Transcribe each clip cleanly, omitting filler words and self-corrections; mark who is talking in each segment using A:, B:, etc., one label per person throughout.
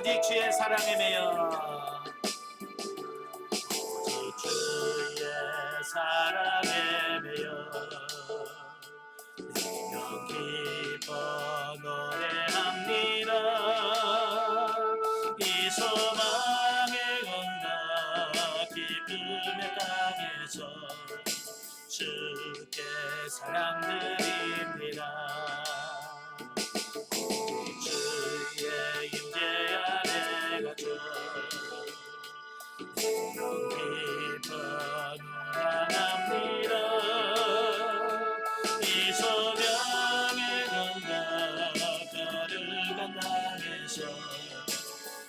A: 오직 주의 사랑에 매여 오직 주의 사랑에 매여 내가 기뻐 노래합니다. 이 소망의 건강 기쁨의 땅에서 주께 사랑드립니다. 주의 임재 안에 갇혀 기뻐 노래합니다. 이 소명의 건강 거룩한 땅에서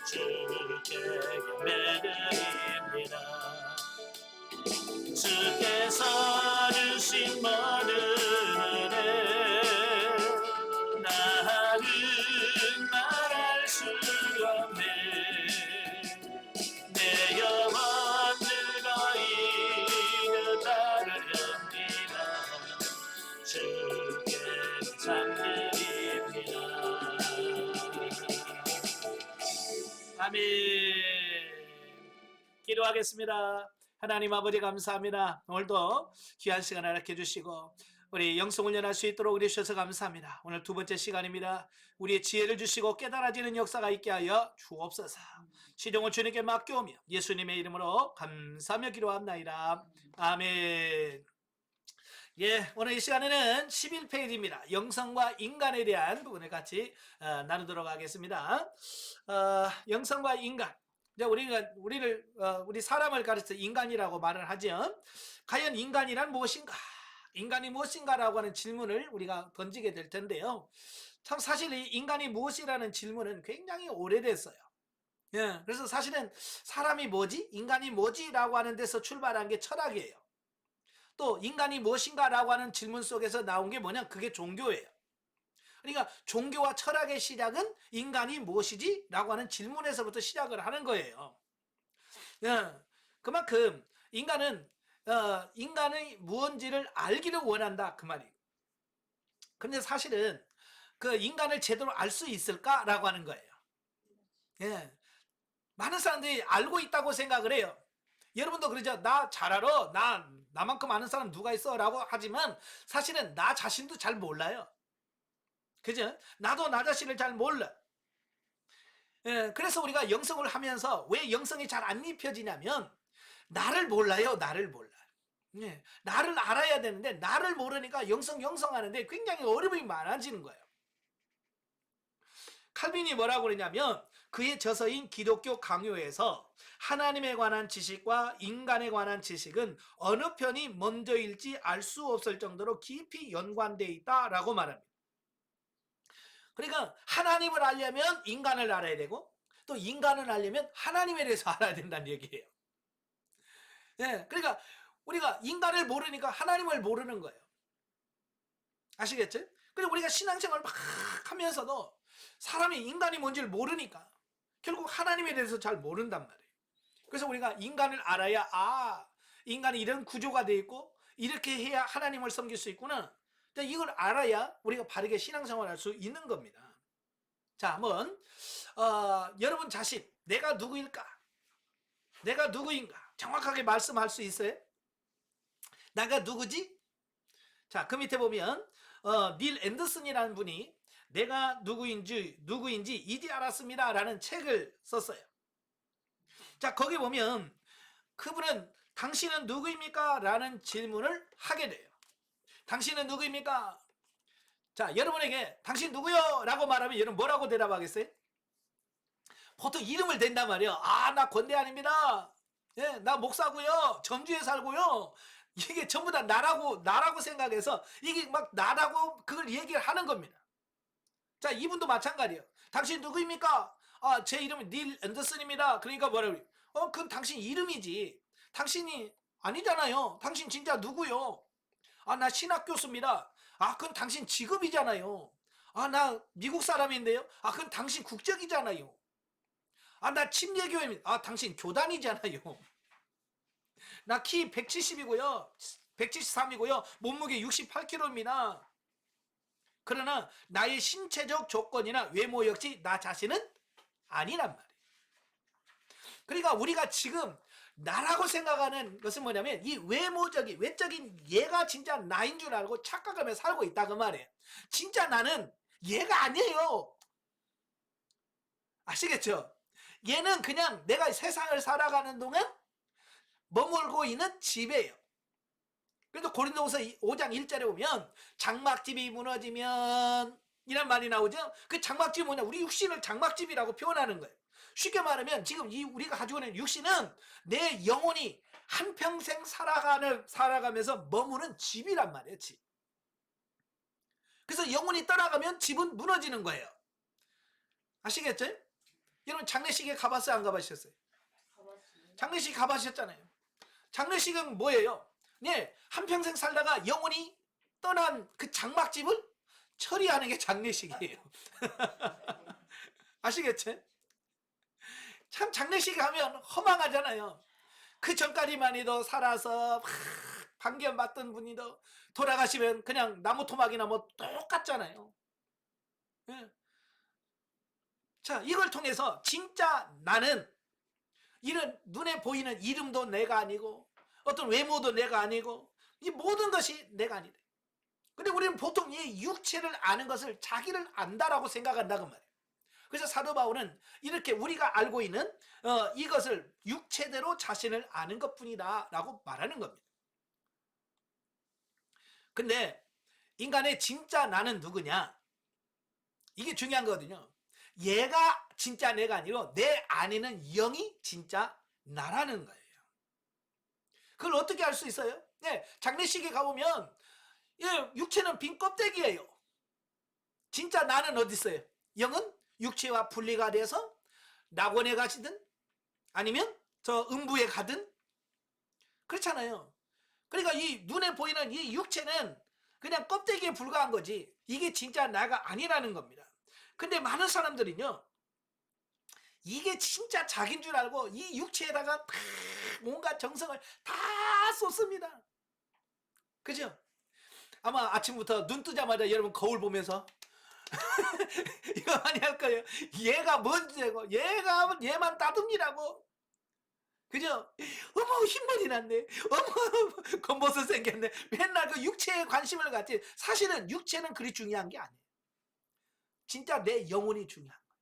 A: 주께 예배드립니다. 주께서 주신 모든 은혜 나는 말할 수 없네. 내 영혼 즐거이 그 따르렵니다. 주께 찬드립니다. 아멘. 기도하겠습니다. 하나님 아버지 감사합니다. 오늘도 귀한 시간 허락해 주시고 우리 영성을 연할 수 있도록 우리 주셔서 감사합니다. 오늘 두 번째 시간입니다. 우리의 지혜를 주시고 깨달아지는 역사가 있게 하여 주옵소서. 시종을 주님께 맡겨오며 예수님의 이름으로 감사하며 기도합나이다. 아멘. 예, 오늘 이 시간에는 11페이지입니다. 영성과 인간에 대한 부분을 같이 나누도록 하겠습니다. 영성과 인간. 우리 사람을 가르쳐 인간이라고 말을 하죠. 과연 인간이란 무엇인가? 인간이 무엇인가라고 하는 질문을 우리가 던지게 될 텐데요. 참 사실 이 인간이 무엇이라는 질문은 굉장히 오래됐어요. 예, 그래서 사실은 사람이 뭐지? 인간이 뭐지?라고 하는 데서 출발한 게 철학이에요. 또 인간이 무엇인가라고 하는 질문 속에서 나온 게 뭐냐? 그게 종교예요. 그러니까 종교와 철학의 시작은 인간이 무엇이지? 라고 하는 질문에서부터 시작을 하는 거예요. 그만큼 인간은 인간의 무언지를 알기를 원한다 그 말이에요. 그런데 사실은 그 인간을 제대로 알 수 있을까라고 하는 거예요. 예. 많은 사람들이 알고 있다고 생각을 해요. 여러분도 그러죠. 나 잘 알아. 나만큼 아는 사람 누가 있어? 라고 하지만 사실은 나 자신도 잘 몰라요. 그죠? 나도 나 자신을 잘 몰라. 예, 그래서 우리가 영성을 하면서 왜 영성이 잘 안 입혀지냐면 나를 몰라요. 나를 몰라. 예, 나를 알아야 되는데 나를 모르니까 영성하는데 굉장히 어려움이 많아지는 거예요. 칼빈이 뭐라고 그러냐면 그의 저서인 기독교 강요에서 하나님에 관한 지식과 인간에 관한 지식은 어느 편이 먼저일지 알 수 없을 정도로 깊이 연관되어 있다라고 말합니다. 그러니까 하나님을 알려면 인간을 알아야 되고 또 인간을 알려면 하나님에 대해서 알아야 된다는 얘기예요. 네, 그러니까 우리가 인간을 모르니까 하나님을 모르는 거예요. 아시겠죠? 그리고 우리가 신앙생활을 막 하면서도 사람이 인간이 뭔지를 모르니까 결국 하나님에 대해서 잘 모른단 말이에요. 그래서 우리가 인간을 알아야 인간이 이런 구조가 되어 있고 이렇게 해야 하나님을 섬길 수 있구나. 이걸 알아야 우리가 바르게 신앙생활을 할 수 있는 겁니다. 자, 한번 여러분 자신 내가 누구일까? 내가 누구인가? 정확하게 말씀할 수 있어요? 내가 누구지? 자, 그 밑에 보면 닐 앤더슨이라는 분이 내가 누구인지 이제 알았습니다 라는 책을 썼어요. 자, 거기 보면 그분은 당신은 누구입니까? 라는 질문을 하게 돼요. 당신은 누구입니까? 자, 여러분에게 당신 누구요? 라고 말하면 여러분 뭐라고 대답하겠어요? 보통 이름을 댄단 말이에요. 나 권대한입니다. 예, 나 목사고요. 전주에 살고요. 이게 전부 다 나라고 생각해서 이게 막 나라고 그걸 얘기를 하는 겁니다. 자, 이분도 마찬가지예요. 당신 누구입니까? 제 이름은 닐 앤더슨입니다. 그러니까 뭐라고 그래요? 그건 당신 이름이지. 당신이 아니잖아요. 당신 진짜 누구요? 나 신학 교수입니다. 그건 당신 직업이잖아요. 나 미국 사람인데요. 그건 당신 국적이잖아요. 나 침례교회입니다. 당신 교단이잖아요. 나 키 170이고요. 173이고요. 몸무게 68kg입니다. 그러나 나의 신체적 조건이나 외모 역시 나 자신은 아니란 말이에요. 그러니까 우리가 지금 나라고 생각하는 것은 뭐냐면 이 외적인 얘가 진짜 나인 줄 알고 착각하며 살고 있다 그 말이에요. 진짜 나는 얘가 아니에요. 아시겠죠? 얘는 그냥 내가 세상을 살아가는 동안 머물고 있는 집이에요. 그래서 고린도후서 5장 1절에 보면 장막집이 무너지면 이란 말이 나오죠. 그 장막집이 뭐냐? 우리 육신을 장막집이라고 표현하는 거예요. 쉽게 말하면 지금 이 우리가 가지고 있는 육신은 내 영혼이 한평생 살아가면서 머무는 집이란 말이에요. 집. 그래서 영혼이 떠나가면 집은 무너지는 거예요. 아시겠죠? 여러분 장례식에 가봤어요? 안 가보셨어요? 장례식 가보셨잖아요. 장례식은 뭐예요? 네, 한평생 살다가 영혼이 떠난 그 장막집을 처리하는 게 장례식이에요. 아시겠죠? 참 장례식 가면 허망하잖아요. 그 전까지만 해도 살아서 반겨받던 분이도 돌아가시면 그냥 나무 토막이나 뭐 똑같잖아요. 네. 자, 이걸 통해서 진짜 나는 이런 눈에 보이는 이름도 내가 아니고 어떤 외모도 내가 아니고 이 모든 것이 내가 아니래. 근데 우리는 보통 이 육체를 아는 것을 자기를 안다라고 생각한다고 말이에요. 그래서 사도 바울은 이렇게 우리가 알고 있는 이것을 육체대로 자신을 아는 것뿐이다 라고 말하는 겁니다. 근데 인간의 진짜 나는 누구냐? 이게 중요한 거거든요. 얘가 진짜 내가 아니고 내 안에는 영이 진짜 나라는 거예요. 그걸 어떻게 알 수 있어요? 네, 장례식에 가보면 육체는 빈 껍데기예요. 진짜 나는 어디 있어요? 영은 육체와 분리가 돼서 낙원에 가시든 아니면 저 음부에 가든 그렇잖아요. 그러니까 이 눈에 보이는 이 육체는 그냥 껍데기에 불과한 거지 이게 진짜 나가 아니라는 겁니다. 근데 많은 사람들은요 이게 진짜 자기인 줄 알고 이 육체에다가 다 뭔가 정성을 다 쏟습니다. 그죠? 아마 아침부터 눈 뜨자마자 여러분 거울 보면서 이거 많이 할 거예요. 얘가 뭔지고 얘만 따듬니라고. 그죠? 어머 흰머리 났네. 어머 겉모습 생겼네. 맨날 그 육체에 관심을 갖지. 사실은 육체는 그리 중요한 게 아니에요. 진짜 내 영혼이 중요한 거예요.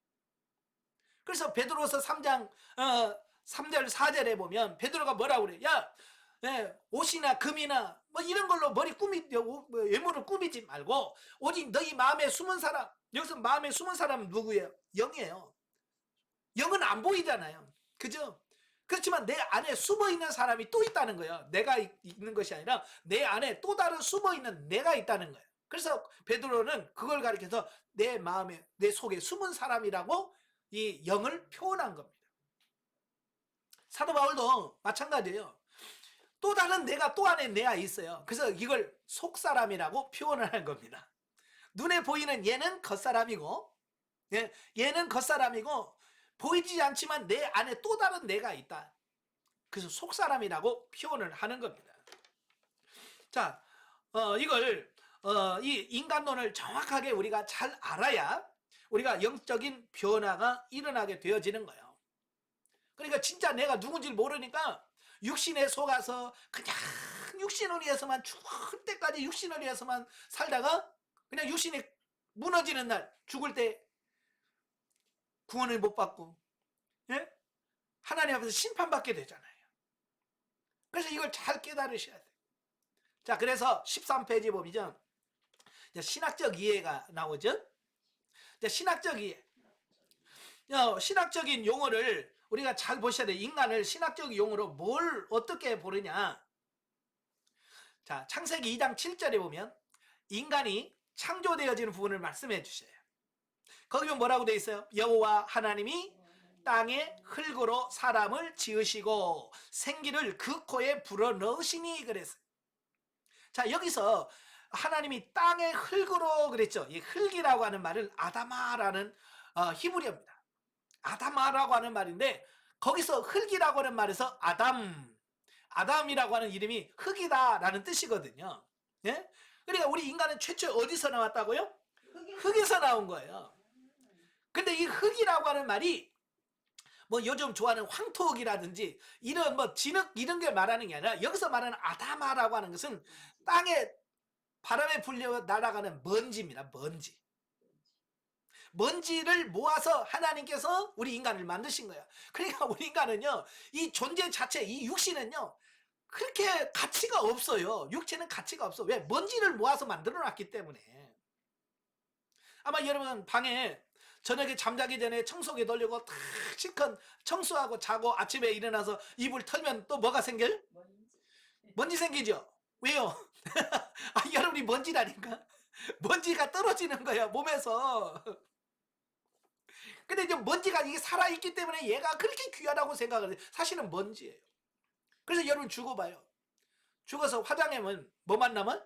A: 그래서 베드로서 3장 3절 4절에 보면 베드로가 뭐라고 그래? 야 옷이나 금이나 뭐 이런 걸로 외모를 꾸미지 말고 오직 너희 마음에 숨은 사람. 여기서 마음에 숨은 사람은 누구예요? 영이에요. 영은 안 보이잖아요. 그죠? 그렇지만 내 안에 숨어있는 사람이 또 있다는 거예요. 내가 있는 것이 아니라 내 안에 또 다른 숨어있는 내가 있다는 거예요. 그래서 베드로는 그걸 가리켜서 내 마음에 내 속에 숨은 사람이라고 이 영을 표현한 겁니다. 사도 바울도 마찬가지예요. 또 다른 내가 또 안에 내가 있어요. 그래서 이걸 속사람이라고 표현을 한 겁니다. 눈에 보이는 얘는 겉사람이고 얘는 겉사람이고 보이지 않지만 내 안에 또 다른 내가 있다. 그래서 속사람이라고 표현을 하는 겁니다. 자, 이걸 이 인간론을 정확하게 우리가 잘 알아야 우리가 영적인 변화가 일어나게 되어지는 거예요. 그러니까 진짜 내가 누군지 모르니까 육신에 속아서 그냥 육신을 위해서만 죽을 때까지 육신을 위해서만 살다가 그냥 육신이 무너지는 날 죽을 때 구원을 못 받고 하나님 앞에서 심판받게 되잖아요. 그래서 이걸 잘 깨달으셔야 돼요. 자, 그래서 13페이지 보면 신학적 이해가 나오죠. 신학적 이해. 신학적인 용어를 우리가 잘 보셔야 돼요. 인간을 신학적 용어로 뭘 어떻게 보느냐. 자, 창세기 2장 7절에 보면 인간이 창조되어지는 부분을 말씀해 주셔요. 거기 보면 뭐라고 되어 있어요? 여호와 하나님이 땅에 흙으로 사람을 지으시고 생기를 그 코에 불어넣으시니 그랬어요. 자, 여기서 하나님이 땅의 흙으로 그랬죠. 이 흙이라고 하는 말을 아다마라는 히브리어입니다. 아다마라고 하는 말인데 거기서 흙이라고 하는 말에서 아담이라고 하는 이름이 흙이다라는 뜻이거든요. 예? 그러니까 우리 인간은 최초 어디서 나왔다고요? 흙에서 나온 거예요. 근데 이 흙이라고 하는 말이 뭐 요즘 좋아하는 황토흙이라든지 이런 뭐 진흙 이런 게 말하는 게 아니라 여기서 말하는 아담아라고 하는 것은 땅에 바람에 불려 날아가는 먼지입니다. 먼지. 먼지를 모아서 하나님께서 우리 인간을 만드신 거야. 그러니까 우리 인간은요, 이 존재 자체, 이 육신은요, 그렇게 가치가 없어요. 육체는 가치가 없어. 왜? 먼지를 모아서 만들어 놨기 때문에. 아마 여러분 방에 저녁에 잠자기 전에 청소기 돌리고 탁 실컷 청소하고 자고 아침에 일어나서 이불 털면 또 뭐가 생겨요? 먼지 생기죠? 왜요? 아, 여러분이 먼지라니까? 먼지가 떨어지는 거야, 몸에서. 근데 이제 먼지가 이게 살아있기 때문에 얘가 그렇게 귀하다고 생각을 해. 사실은 먼지예요. 그래서 여러분 죽어봐요. 죽어서 화장하면 뭐만 남아?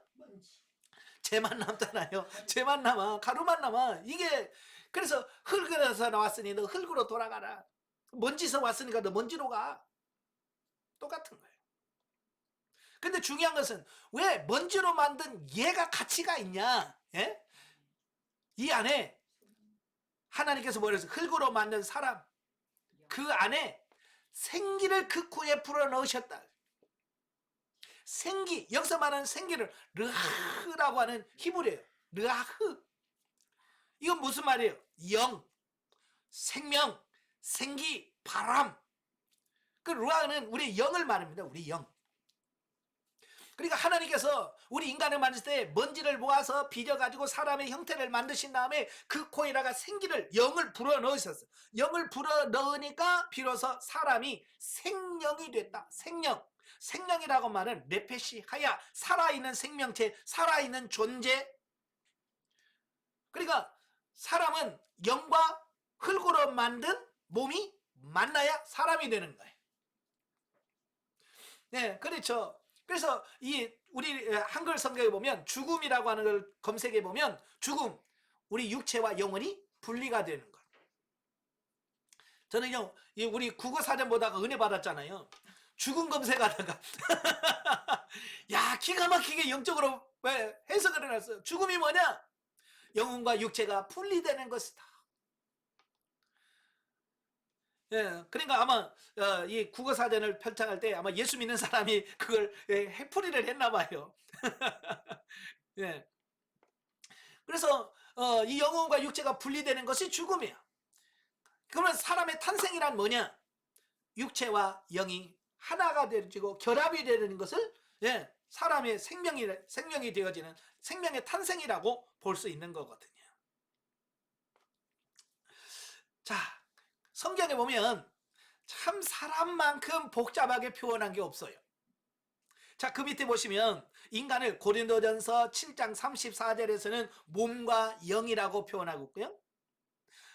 A: 재만 남잖아요. 재만 남아. 가루만 남아. 이게 그래서 흙에서 나왔으니 너 흙으로 돌아가라. 먼지에서 왔으니까 너 먼지로 가. 똑같은 거예요. 근데 중요한 것은 왜 먼지로 만든 얘가 가치가 있냐? 예? 이 안에 하나님께서 뭐랬어요? 흙으로 만든 사람 그 안에 생기를 그 코에 불어 넣으셨다. 생기, 여기서 말하는 생기를 르하흐라고 하는 히브리예요. 르하흐. 이건 무슨 말이에요? 영, 생명, 생기, 바람. 그 르하는 우리 영을 말합니다. 우리 영. 그러니까 하나님께서 우리 인간을 만들 때 먼지를 모아서 빚어가지고 사람의 형태를 만드신 다음에 그 코에다가 생기를, 영을 불어넣으셨어요. 영을 불어넣으니까 비로소 사람이 생명이 됐다. 생명. 생명이라고 말은 네페시 하야, 살아있는 생명체, 살아있는 존재. 그러니까 사람은 영과 흙으로 만든 몸이 만나야 사람이 되는 거예요. 네, 그렇죠. 그래서 이 우리 한글 성경에 보면 죽음이라고 하는 걸 검색해 보면 죽음, 우리 육체와 영혼이 분리가 되는 거예요. 저는요, 우리 국어 사전 보다가 은혜 받았잖아요. 죽음 검색하다가 야, 기가 막히게 영적으로 해석을 해놨어요. 죽음이 뭐냐? 영혼과 육체가 분리되는 것이다. 예, 그러니까 아마 이 국어 사전을 펼쳐갈 때 아마 예수 믿는 사람이 그걸 해풀이를 했나 봐요. 예. 그래서 이 영혼과 육체가 분리되는 것이 죽음이야. 그러면 사람의 탄생이란 뭐냐? 육체와 영이 하나가 되어지고 결합이 되는 것을 사람의 생명이 되어지는 생명의 탄생이라고 볼 수 있는 거거든요. 자, 성경에 보면 참 사람만큼 복잡하게 표현한 게 없어요. 자, 그 밑에 보시면 인간을 고린도전서 7장 34절에서는 몸과 영이라고 표현하고 있고요.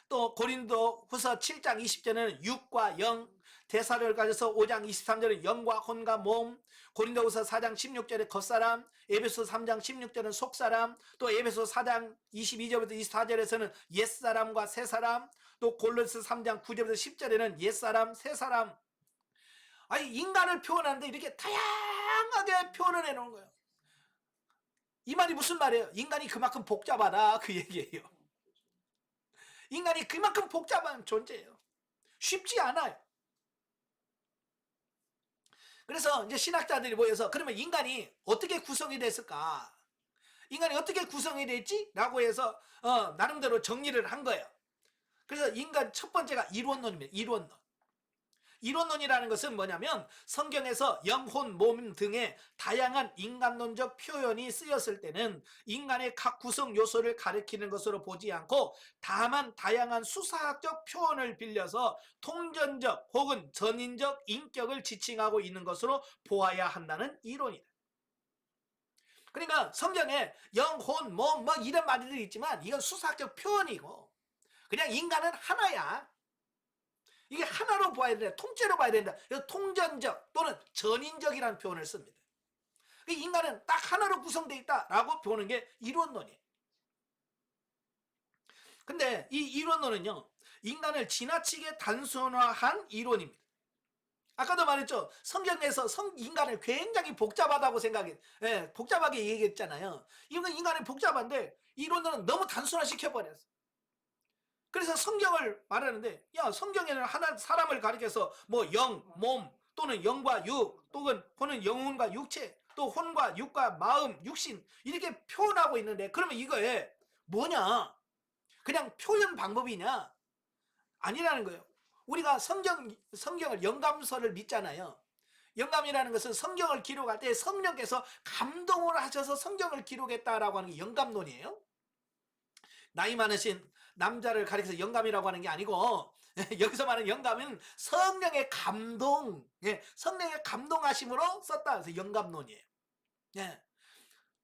A: 또 고린도후서 7장 20절에는 육과 영, 데살로니가서 5장 23절은 영과 혼과 몸, 고린도후서 4장 16절에 겉사람, 에베소 3장 16절은 속사람, 또 에베소 4장 22절부터 24절에서는 옛사람과 새사람, 또 골로새 3장 9절부터 10절에는 옛사람, 새사람. 아니, 인간을 표현하는데 이렇게 다양하게 표현을 해놓은 거예요. 이 말이 무슨 말이에요? 인간이 그만큼 복잡하다, 그 얘기예요. 인간이 그만큼 복잡한 존재예요. 쉽지 않아요. 그래서 이제 신학자들이 모여서 그러면 인간이 어떻게 구성이 됐을까? 인간이 어떻게 구성이 됐지? 라고 해서 나름대로 정리를 한 거예요. 그래서 인간 첫 번째가 이론론입니다. 이론론. 이론론이라는 것은 뭐냐면 성경에서 영혼, 몸 등의 다양한 인간론적 표현이 쓰였을 때는 인간의 각 구성 요소를 가리키는 것으로 보지 않고 다만 다양한 수사학적 표현을 빌려서 통전적 혹은 전인적 인격을 지칭하고 있는 것으로 보아야 한다는 이론이다. 그러니까 성경에 영혼, 몸 뭐 이런 말들이 있지만 이건 수사학적 표현이고 그냥 인간은 하나야. 이게 하나로 봐야 된다. 통째로 봐야 된다. 통전적 또는 전인적이라는 표현을 씁니다. 인간은 딱 하나로 구성되어 있다라고 보는 게 이론론이에요. 근데 이 이론론은요, 인간을 지나치게 단순화한 이론입니다. 아까도 말했죠. 성경에서 인간을 굉장히 복잡하다고 복잡하게 얘기했잖아요. 이건 인간이 복잡한데 이론론은 너무 단순화시켜버렸어요. 그래서 성경을 말하는데, 야, 성경에는 하나 사람을 가리켜서 뭐 영, 몸, 또는 영과 육, 또는 영혼과 육체, 또 혼과 육과 마음, 육신 이렇게 표현하고 있는데, 그러면 이거에 뭐냐? 그냥 표현 방법이냐? 아니라는 거예요. 우리가 성경을 영감서를 믿잖아요. 영감이라는 것은 성경을 기록할 때 성령께서 감동을 하셔서 성경을 기록했다라고 하는 게 영감론이에요. 나이 많으신 남자를 가리켜서 영감이라고 하는 게 아니고, 여기서 말하는 영감은 성령의 감동, 성령의 감동하심으로 썼다. 그래서 영감론이에요.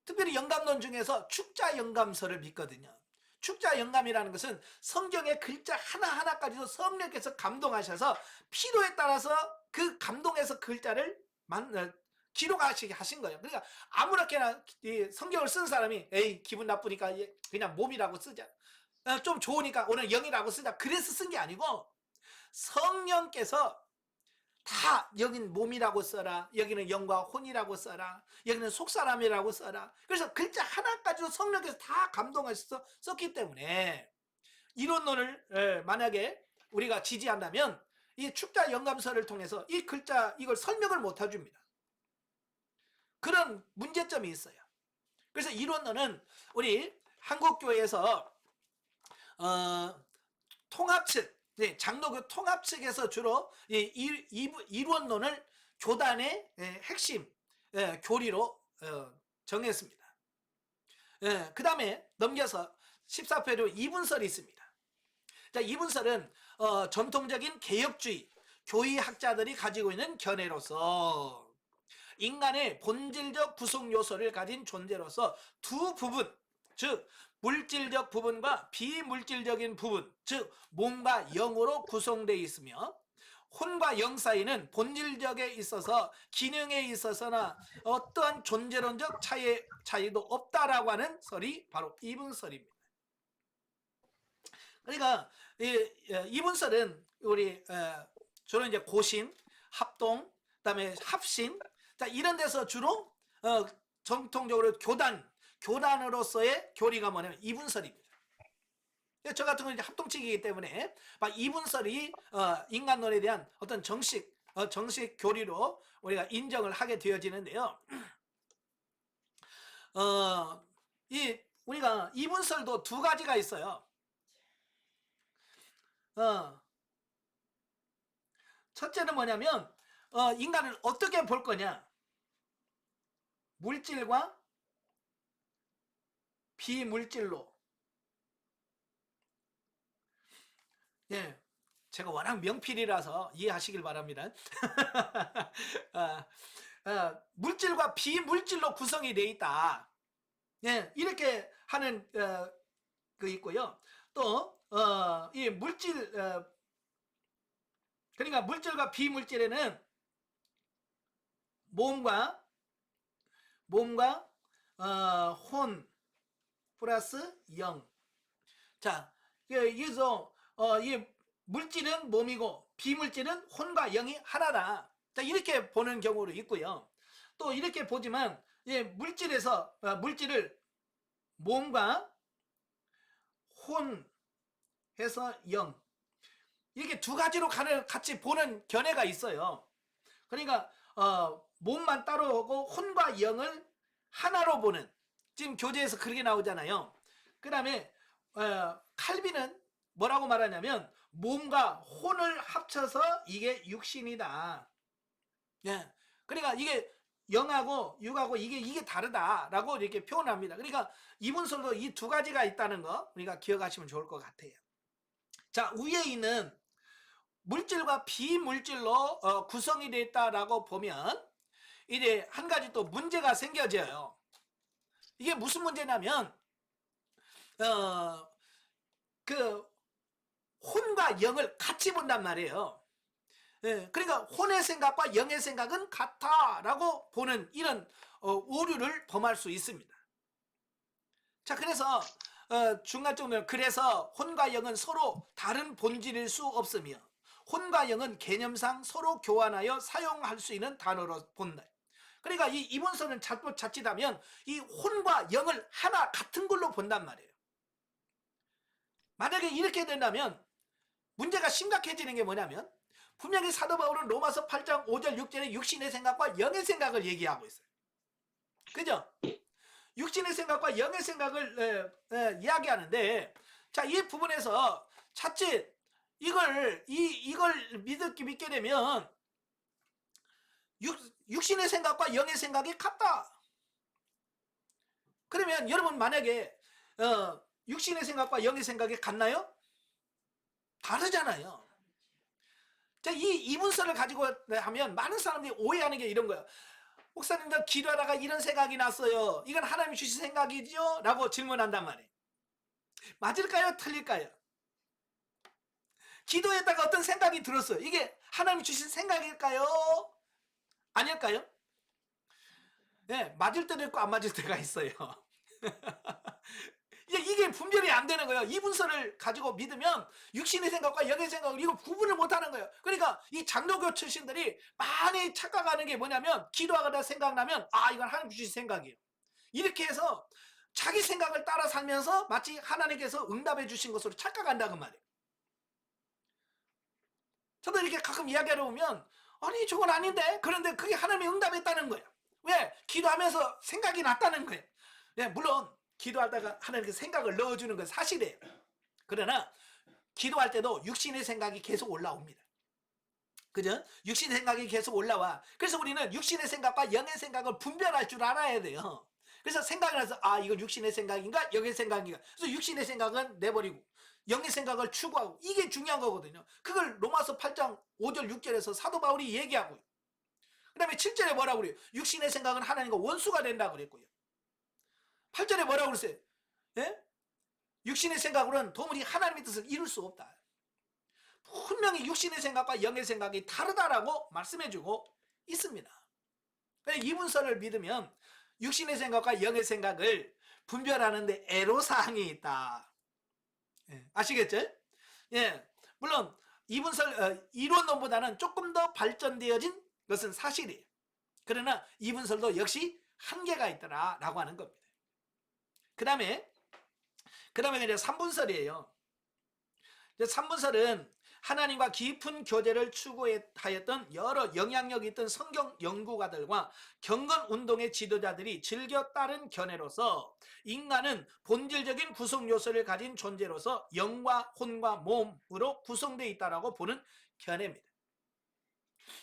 A: 특별히 영감론 중에서 축자 영감서를 믿거든요. 축자 영감이라는 것은 성경의 글자 하나하나까지도 성령께서 감동하셔서 필요에 따라서 그 감동해서 글자를 기록하시게 하신 거예요. 그러니까 아무렇게나 성경을 쓴 사람이 에이 기분 나쁘니까 그냥 몸이라고 쓰자, 좀 좋으니까 오늘 영이라고 쓰자, 그래서 쓴 게 아니고 성령께서 다 여긴 몸이라고 써라, 여기는 영과 혼이라고 써라, 여기는 속사람이라고 써라. 그래서 글자 하나까지도 성령께서 다 감동하셔서 썼기 때문에 이론론을 만약에 우리가 지지한다면 이 축자 영감서를 통해서 이 글자 이걸 설명을 못 해줍니다. 그런 문제점이 있어요. 그래서 이론론은 우리 한국교회에서 통합 측, 장로교 통합 측에서 주로 이론론을 교단의 핵심 교리로 정했습니다. 그 다음에 넘겨서 14페로 이분설이 있습니다. 자, 이분설은 전통적인 개혁주의 교의학자들이 가지고 있는 견해로서 인간의 본질적 구성 요소를 가진 존재로서 두 부분, 즉 물질적 부분과 비물질적인 부분, 즉 몸과 영으로 구성되어 있으며 혼과 영 사이는 본질적에 있어서 기능에 있어서나 어떠한 존재론적 차이도 없다라고 하는 설이 바로 이분설입니다. 그러니까 이분설은 우리 주로 이제 고신, 합동, 그다음에 합신, 자, 이런 데서 주로 정통적으로 교단으로서의 교리가 뭐냐면 이분설입니다. 저 같은 건 이제 합동측이기 때문에 이분설이 인간론에 대한 어떤 정식 교리로 우리가 인정을 하게 되어지는데요. 우리가 이분설도 두 가지가 있어요. 첫째는 뭐냐면 인간을 어떻게 볼 거냐, 물질과 비물질로. 제가 워낙 명필이라서 이해하시길 바랍니다. 물질과 비물질로 구성이 되어 있다, 이렇게 하는 그 있고요. 또 이 물질, 그러니까 물질과 비물질에는 몸과 혼 플러스 영. 자, 여기서 이 물질은 몸이고 비물질은 혼과 영이 하나다. 자, 이렇게 보는 경우도 있고요. 또 이렇게 보지만 물질을 몸과 혼 해서 영, 이렇게 두 가지로 같이 보는 견해가 있어요. 그러니까 몸만 따로 오고 혼과 영을 하나로 보는, 지금 교재에서 그렇게 나오잖아요. 그 다음에 칼빈은 뭐라고 말하냐면 몸과 혼을 합쳐서 이게 육신이다. 그러니까 이게 영하고 육하고 이게 다르다라고 이렇게 표현합니다. 그러니까 이분설도 이 두 가지가 있다는 거 우리가 기억하시면 좋을 것 같아요. 자, 위에 있는 물질과 비물질로 구성이 되어 있다라고 보면 이제 한 가지 또 문제가 생겨져요. 이게 무슨 문제냐면 그 혼과 영을 같이 본단 말이에요. 그러니까 혼의 생각과 영의 생각은 같다라고 보는 이런 오류를 범할 수 있습니다. 자, 그래서 중간적으로 그래서 혼과 영은 서로 다른 본질일 수 없으며 혼과 영은 개념상 서로 교환하여 사용할 수 있는 단어로 본다. 그러니까 이 이분설은 자칫하면 이 혼과 영을 하나 같은 걸로 본단 말이에요. 만약에 이렇게 된다면 문제가 심각해지는 게 뭐냐면 분명히 사도 바울은 로마서 8장 5절 6절에 육신의 생각과 영의 생각을 얘기하고 있어요. 그죠? 육신의 생각과 영의 생각을 이야기하는데, 자, 이 부분에서 자칫 이걸 믿게 되면 육신의 생각과 영의 생각이 같다. 그러면 여러분 만약에 육신의 생각과 영의 생각이 같나요? 다르잖아요. 자, 이 이문서를 가지고 하면 많은 사람들이 오해하는 게 이런 거예요. 목사님들 기도하다가 이런 생각이 났어요. 이건 하나님이 주신 생각이죠? 라고 질문한단 말이에요. 맞을까요? 틀릴까요? 기도했다가 어떤 생각이 들었어요. 이게 하나님이 주신 생각일까요? 아닐까요? 네, 맞을 때도 있고 안 맞을 때가 있어요. 이게 분별이 안 되는 거예요. 이 문서를 가지고 믿으면 육신의 생각과 영의 생각을 이거 구분을 못 하는 거예요. 그러니까 이 장로교 출신들이 많이 착각하는 게 뭐냐면 기도하다 생각나면 이건 하나님 주신 생각이에요. 이렇게 해서 자기 생각을 따라 살면서 마치 하나님께서 응답해 주신 것으로 착각한다는 말이에요. 저도 이렇게 가끔 이야기하러 오면 아니 저건 아닌데, 그런데 그게 하나님이 응답했다는 거예요. 왜? 기도하면서 생각이 났다는 거예요. 네, 물론 기도하다가 하나님께 생각을 넣어주는 건 사실이에요. 그러나 기도할 때도 육신의 생각이 계속 올라옵니다. 그죠? 육신의 생각이 계속 올라와. 그래서 우리는 육신의 생각과 영의 생각을 분별할 줄 알아야 돼요. 그래서 생각을 해서 이건 육신의 생각인가 영의 생각인가. 그래서 육신의 생각은 내버리고 영의 생각을 추구하고, 이게 중요한 거거든요. 그걸 로마서 8장 5절 6절에서 사도 바울이 얘기하고요. 그 다음에 7절에 뭐라고 그래요? 육신의 생각은 하나님과 원수가 된다고 그랬고요. 8절에 뭐라고 그랬어요? 예? 육신의 생각으로는 도무지 하나님의 뜻을 이룰 수 없다. 분명히 육신의 생각과 영의 생각이 다르다라고 말씀해주고 있습니다. 이 문서를 믿으면 육신의 생각과 영의 생각을 분별하는데 애로사항이 있다. 아시겠죠? 예, 물론 이 문서 이론론보다는 조금 더 발전되어진 것은 사실이에요. 그러나 이 문서도 역시 한계가 있더라라고 하는 겁니다. 그 다음에 이제 3분설이에요. 3분설은 하나님과 깊은 교제를 추구하였던 여러 영향력이 있던 성경 연구가들과 경건운동의 지도자들이 즐겨 따른 견해로서 인간은 본질적인 구성 요소를 가진 존재로서 영과 혼과 몸으로 구성되어 있다고 보는 견해입니다.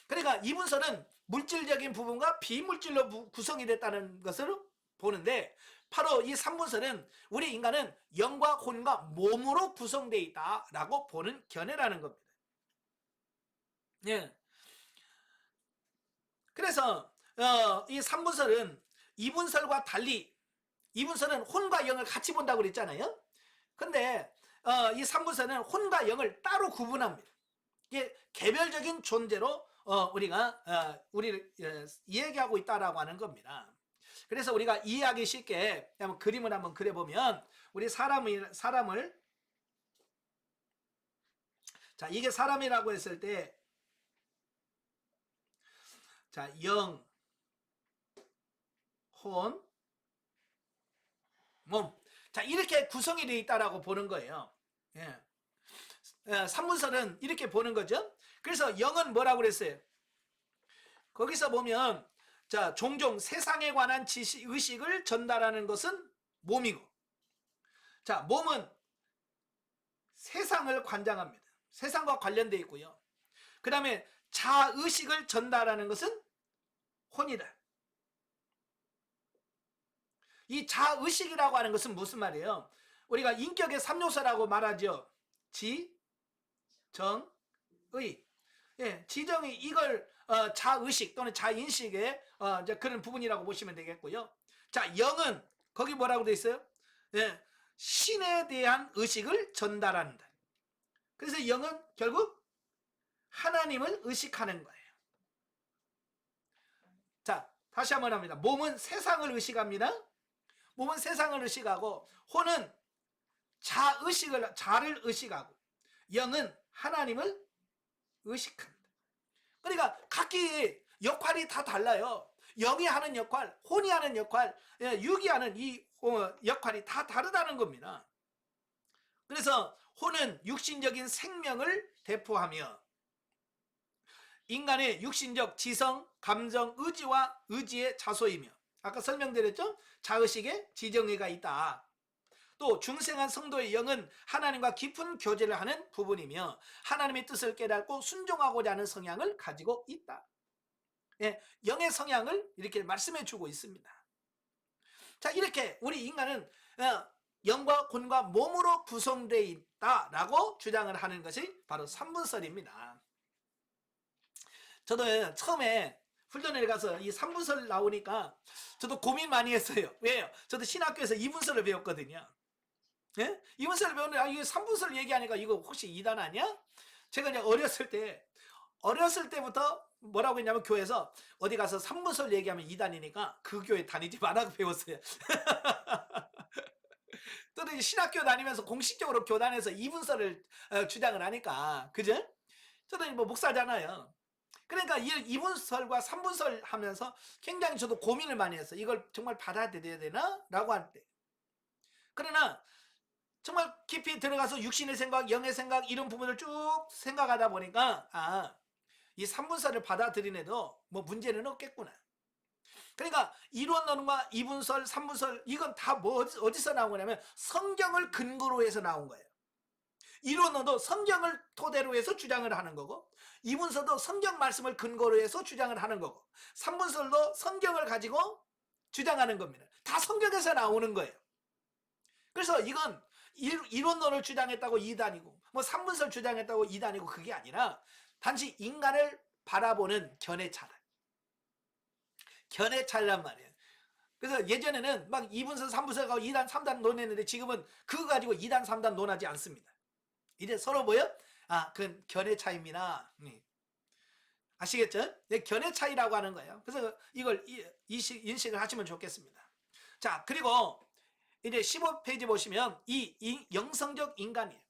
A: 그러니까 이 문서는 물질적인 부분과 비물질로 구성이 됐다는 것을 보는데, 바로 이 3분설은 우리 인간은 영과 혼과 몸으로 구성되어 있다라고 보는 견해라는 겁니다. 예. 그래서 이 3분설은 2분설과 달리, 2분설은 혼과 영을 같이 본다고 그랬잖아요. 근데 이 3분설은 혼과 영을 따로 구분합니다. 이게 개별적인 존재로 우리가 우리를 이야기하고 있다라고 하는 겁니다. 그래서 우리가 이해하기 쉽게 한번 그림을 한번 그려보면, 우리 사람을 자, 이게 사람이라고 했을 때, 자, 영, 혼, 몸, 자, 이렇게 구성이 되어 있다라고 보는 거예요. 예. 3분설은 이렇게 보는 거죠. 그래서 영은 뭐라고 그랬어요? 거기서 보면, 자, 종종 세상에 관한 의식을 전달하는 것은 몸이고, 자, 몸은 세상을 관장합니다. 세상과 관련되어 있고요. 그 다음에 자의식을 전달하는 것은 혼이다. 이 자의식이라고 하는 것은 무슨 말이에요? 우리가 인격의 3요소라고 말하죠. 지, 정, 의. 예, 지정이 이걸 자의식 또는 자인식의 이제 그런 부분이라고 보시면 되겠고요. 자, 영은 거기 뭐라고 되어 있어요? 예, 신에 대한 의식을 전달한다. 그래서 영은 결국 하나님을 의식하는 거예요. 자, 다시 한번 합니다. 몸은 세상을 의식합니다. 몸은 세상을 의식하고, 혼은 자를 의식하고, 영은 하나님을 의식합니다. 그러니까 각기 역할이 다 달라요. 영이 하는 역할, 혼이 하는 역할, 육이 하는 이 역할이 다 다르다는 겁니다. 그래서 호는 육신적인 생명을 대표하며 인간의 육신적 지성, 감정, 의지와 의지의 자소이며 아까 설명드렸죠? 자의식에 지정의가 있다. 또 중생한 성도의 영은 하나님과 깊은 교제를 하는 부분이며 하나님의 뜻을 깨닫고 순종하고자 하는 성향을 가지고 있다. 예, 영의 성향을 이렇게 말씀해 주고 있습니다. 자, 이렇게 우리 인간은 영과魂과 몸으로 구성되어 있다라고 주장을 하는 것이 바로 삼분설입니다. 저도 처음에 훈련을 가서 이 삼분설 나오니까 저도 고민 많이 했어요. 왜요? 저도 신학교에서 이분설을 배웠거든요. 예? 이분설을 배웠는데 이게 삼분설 얘기하니까 이거 혹시 이단 아니야? 제가 이제 어렸을 때부터 뭐라고 했냐면 교회에서 어디 가서 삼분설 얘기하면 이단이니까 그 교회 다니지 말라고 배웠어요. 또는 이제 신학교 다니면서 공식적으로 교단에서 이분설을 주장을 하니까 그죠? 저도 뭐 목사잖아요. 그러니까 이분설과 삼분설 하면서 굉장히 저도 고민을 많이 했어요. 이걸 정말 받아들여야 되나? 라고 할 때. 그러나 정말 깊이 들어가서 육신의 생각, 영의 생각 이런 부분을 쭉 생각하다 보니까 이 삼분설을 받아들이네도 뭐 문제는 없겠구나. 그러니까 이론론과 이분설, 삼분설 이건 다 뭐 어디서 나온 거냐면 성경을 근거로 해서 나온 거예요. 이론론도 성경을 토대로 해서 주장을 하는 거고 이분설도 성경 말씀을 근거로 해서 주장을 하는 거고 삼분설도 성경을 가지고 주장하는 겁니다. 다 성경에서 나오는 거예요. 그래서 이건 이론론을 주장했다고 이단이고 뭐 삼분설 주장했다고 이단이고 그게 아니라 단지 인간을 바라보는 견해 차이란 말이에요. 그래서 예전에는 막 2분설, 3분설하고 2단, 3단 논했는데 지금은 그거 가지고 2단, 3단 논하지 않습니다. 이제 서로 뭐요? 그건 견해 차이입니다. 아시겠죠? 견해 차이라고 하는 거예요. 그래서 이걸 인식을 하시면 좋겠습니다. 자, 그리고 이제 15페이지 보시면 이 영성적 인간이에요.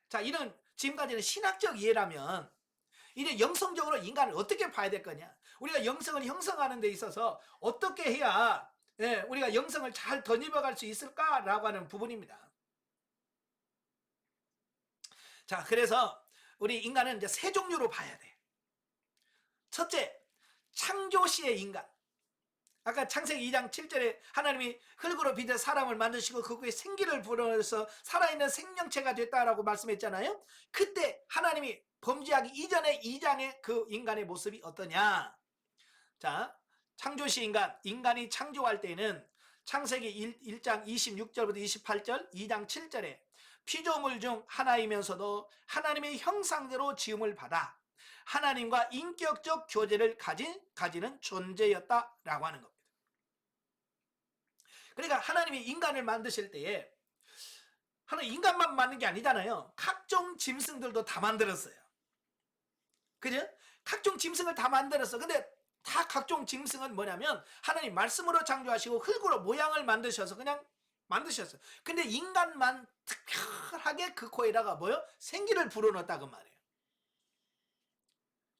A: 자, 이런 지금까지는 신학적 이해라면 이제 영성적으로 인간을 어떻게 봐야 될 거냐? 우리가 영성을 형성하는 데 있어서 어떻게 해야 우리가 영성을 잘 덧입어갈 수 있을까라고 하는 부분입니다. 자, 그래서 우리 인간은 이제 세 종류로 봐야 돼. 첫째, 창조시의 인간. 아까 창세기 2장 7절에 하나님이 흙으로 빚어 사람을 만드시고 그거에 생기를 불어넣어서 살아있는 생명체가 됐다라고 말씀했잖아요. 그때 하나님이 범죄하기 이전에 2장의 그 인간의 모습이 어떠냐? 자, 창조시 인간이 창조할 때는 창세기 1장 26절부터 28절, 2장 7절에 피조물 중 하나이면서도 하나님의 형상대로 지음을 받아 하나님과 인격적 교제를 가지는 존재였다라고 하는 겁니다. 그러니까 하나님이 인간을 만드실 때에 하나님 인간만 만든 게 아니잖아요. 각종 짐승들도 다 만들었어요. 그죠? 각종 짐승을 다 만들었어. 근데 다 각종 짐승은 뭐냐면 하나님 말씀으로 창조하시고 흙으로 모양을 만드셔서 그냥 만드셨어요. 근데 인간만 특별하게 그 코에다가 뭐요? 생기를 불어넣었다고 말이에요.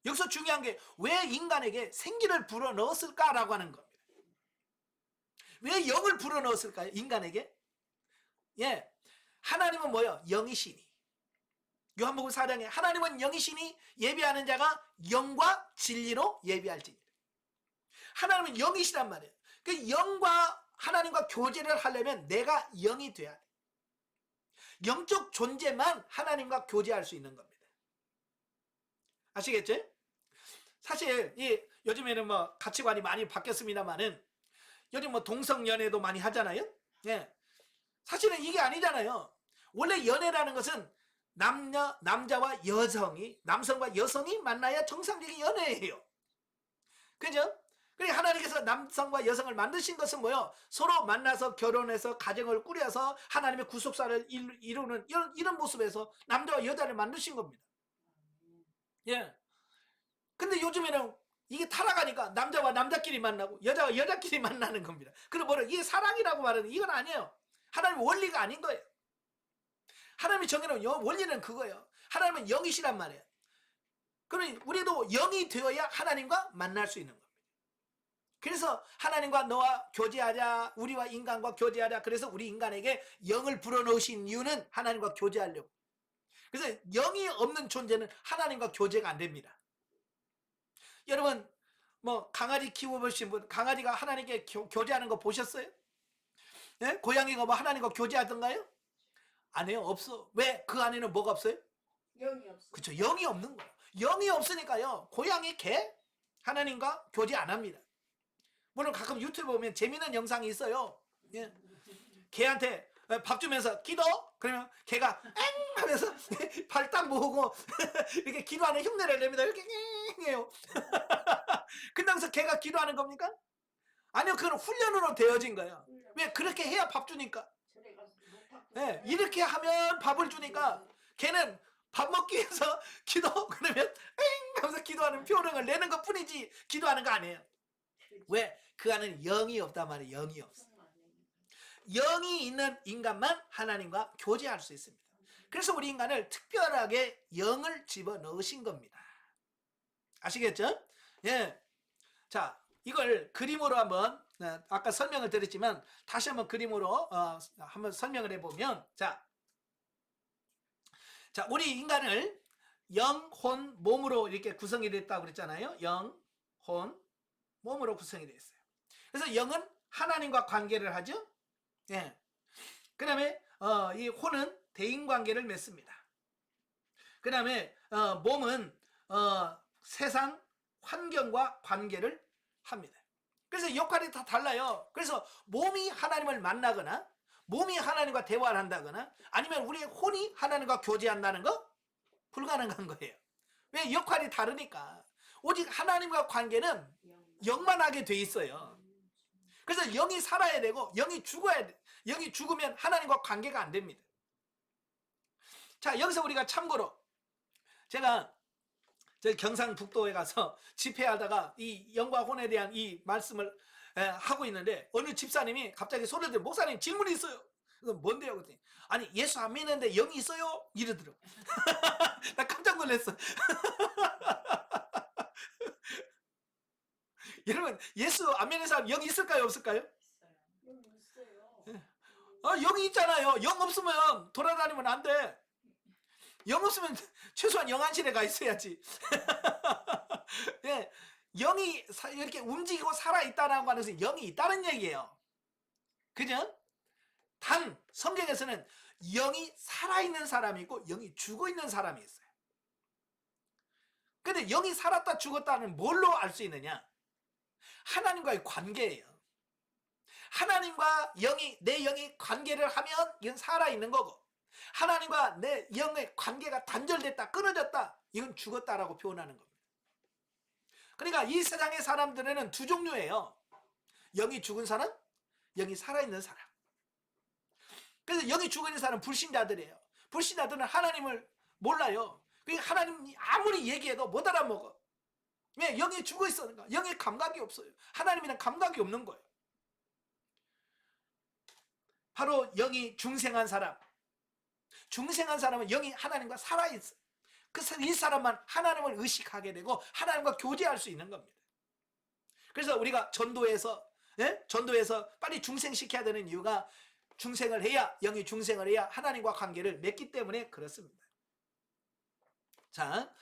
A: 여기서 중요한 게 왜 인간에게 생기를 불어넣었을까라고 하는 겁니다. 왜 영을 불어넣었을까요? 인간에게? 예, 하나님은 뭐요? 영이시니. 요한복음 4장에 하나님은 영이시니 예비하는 자가 영과 진리로 예비할지니라. 하나님은 영이시란 말이에요. 그 영과 하나님과 교제를 하려면 내가 영이 돼야 돼. 영적 존재만 하나님과 교제할 수 있는 겁니다. 아시겠죠? 사실 요즘에는 뭐 가치관이 많이 바뀌었습니다만은 요즘 뭐 동성연애도 많이 하잖아요. 예. 사실은 이게 아니잖아요. 원래 연애라는 것은 남자와 여성이, 남성과 여성이 만나야 정상적인 연애예요. 그죠? 그러니까 하나님께서 남성과 여성을 만드신 것은 뭐요? 서로 만나서 결혼해서 가정을 꾸려서 하나님의 구속사를 이루는 이런 모습에서 남자와 여자를 만드신 겁니다. 예. 근데 요즘에는 이게 타락하니까 남자와 남자끼리 만나고 여자와 여자끼리 만나는 겁니다. 그리고 뭐라 이게 사랑이라고 말하는 이건 아니에요. 하나님 원리가 아닌 거예요. 하나님이 정해놓은 원리는 그거예요. 하나님은 영이시란 말이에요. 그러니 우리도 영이 되어야 하나님과 만날 수 있는 겁니다. 그래서 하나님과 너와 교제하자, 우리와 인간과 교제하자. 그래서 우리 인간에게 영을 불어넣으신 이유는 하나님과 교제하려고. 그래서 영이 없는 존재는 하나님과 교제가 안 됩니다. 여러분 뭐 강아지 키워보신 분, 강아지가 하나님께 교제하는 거 보셨어요? 네? 고양이가 뭐 하나님과 교제하던가요? 안 해요. 없어. 왜? 그 안에는 뭐가 없어요?
B: 영이 없어.
A: 그렇죠. 영이 없는 거예요. 영이 없으니까요. 고양이, 개 하나님과 교제 안 합니다. 물론 가끔 유튜브 보면 재미있는 영상이 있어요. 예. 개한테 밥 주면서 기도? 그러면 개가 엥 하면서 발 딱 모으고 이렇게 기도하는 흉내를 냅니다. 이렇게 엥 해요. 근데서 개가 기도하는 겁니까? 아니요. 그건 훈련으로 되어진 거예요. 왜? 그렇게 해야 밥 주니까. 네, 이렇게 하면 밥을 주니까 걔는 밥 먹기 위해서 기도 그러면 엥 하면서 기도하는 표령을 내는 것 뿐이지 기도하는 거 아니에요. 왜? 그 안에는 영이 없단 말이에요. 영이 없어. 영이 있는 인간만 하나님과 교제할 수 있습니다. 그래서 우리 인간을 특별하게 영을 집어넣으신 겁니다. 아시겠죠? 예. 자, 이걸 그림으로 한번 아까 설명을 드렸지만 다시 한번 그림으로 한번 설명을 해보면 자, 우리 인간을 영, 혼, 몸으로 이렇게 구성이 됐다고 그랬잖아요. 영, 혼, 몸으로 구성이 되어 있어요. 그래서 영은 하나님과 관계를 하죠. 예. 그 다음에 이 혼은 대인관계를 맺습니다. 그 다음에 몸은 세상 환경과 관계를 합니다. 그래서 역할이 다 달라요. 그래서 몸이 하나님을 만나거나 몸이 하나님과 대화를 한다거나 아니면 우리의 혼이 하나님과 교제한다는 거 불가능한 거예요. 왜? 역할이 다르니까. 오직 하나님과 관계는 영만 하게 돼 있어요. 그래서 영이 살아야 되고 영이 죽어야 돼. 영이 죽으면 하나님과 관계가 안 됩니다. 자, 여기서 우리가 참고로 제가 저희 경상북도에 가서 집회하다가 이 영과 혼에 대한 이 말씀을 하고 있는데 어느 집사님이 갑자기 소리를 들어 목사님 질문이 있어요. 뭔데요? 그랬더니 아니 예수 안 믿는데 영이 있어요? 이러더라고. 나 깜짝 놀랐어. 여러분 예수 안 믿는 사람 영이 있을까요? 없을까요? 영이 있잖아요. 영 없으면 돌아다니면 안 돼. 영 없으면 최소한 영안실에 가 있어야지. 예, 영이 이렇게 움직이고 살아있다라고 하는 것은 영이 있다는 얘기예요. 그죠? 단 성경에서는 영이 살아있는 사람이 있고 영이 죽어있는 사람이 있어요. 근데 영이 살았다 죽었다는 뭘로 알 수 있느냐? 하나님과의 관계예요. 하나님과 내 영이 관계를 하면 이건 살아있는 거고 하나님과 내 영의 관계가 단절됐다 끊어졌다 이건 죽었다라고 표현하는 겁니다. 그러니까 이 세상의 사람들에는 두 종류예요. 영이 죽은 사람, 영이 살아있는 사람. 그래서 영이 죽은 사람은 불신자들이에요. 불신자들은 하나님을 몰라요. 그러니까 하나님이 아무리 얘기해도 못 알아먹어. 왜? 영이 죽어 있으니까. 영의 감각이 없어요. 하나님이랑 감각이 없는 거예요. 바로 영이 중생한 사람. 중생한 사람은 영이 하나님과 살아있어. 이 사람만 하나님을 의식하게 되고 하나님과 교제할 수 있는 겁니다. 그래서 우리가 전도에서 빨리 중생시켜야 되는 이유가 중생을 해야 영이 중생을 해야 하나님과 관계를 맺기 때문에 그렇습니다. 자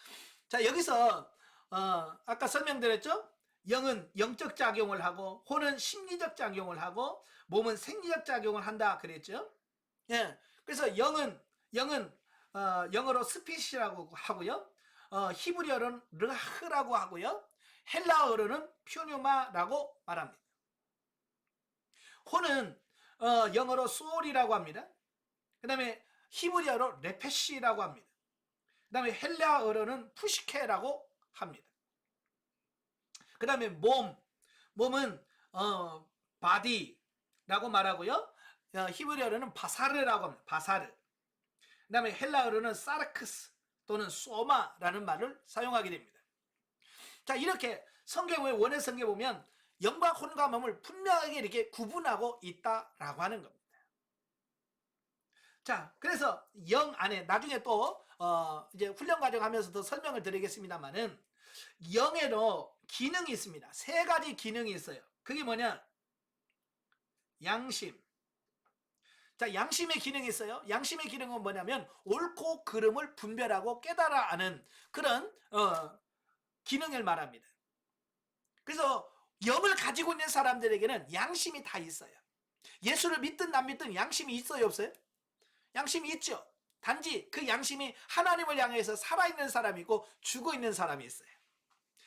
A: 여기서 아까 설명드렸죠? 영은 영적 작용을 하고 혼은 심리적 작용을 하고 몸은 생리적 작용을 한다 그랬죠? 예. 그래서 영은 영어로 스피시라고 하고요. 히브리어로는 르하라고 하고요. 헬라어로는 퓨뉴마라고 말합니다. 혼은 영어로 소울이라고 합니다. 그 다음에 히브리어로 레페시라고 합니다. 그 다음에 헬라어로는 푸시케라고 합니다. 그 다음에 몸은 바디라고 말하고요. 히브리어로는 바사르라고 합니다. 바사르. 그 다음에 헬라어로는 사르크스 또는 소마라는 말을 사용하게 됩니다. 자, 이렇게 성경의 원의 성경에 보면 영과 혼과 몸을 분명하게 이렇게 구분하고 있다라고 하는 겁니다. 자, 그래서 영 안에 나중에 또 이제 훈련 과정 하면서 더 설명을 드리겠습니다만은 영에도 기능이 있습니다. 세 가지 기능이 있어요. 그게 뭐냐? 양심. 자, 양심의 기능이 있어요. 양심의 기능은 뭐냐면 옳고 그름을 분별하고 깨달아 아는 그런 기능을 말합니다. 그래서 영을 가지고 있는 사람들에게는 양심이 다 있어요. 예수를 믿든 안 믿든 양심이 있어요, 없어요? 양심이 있죠. 단지 그 양심이 하나님을 향해서 살아있는 사람이 있고 죽어있는 사람이 있어요.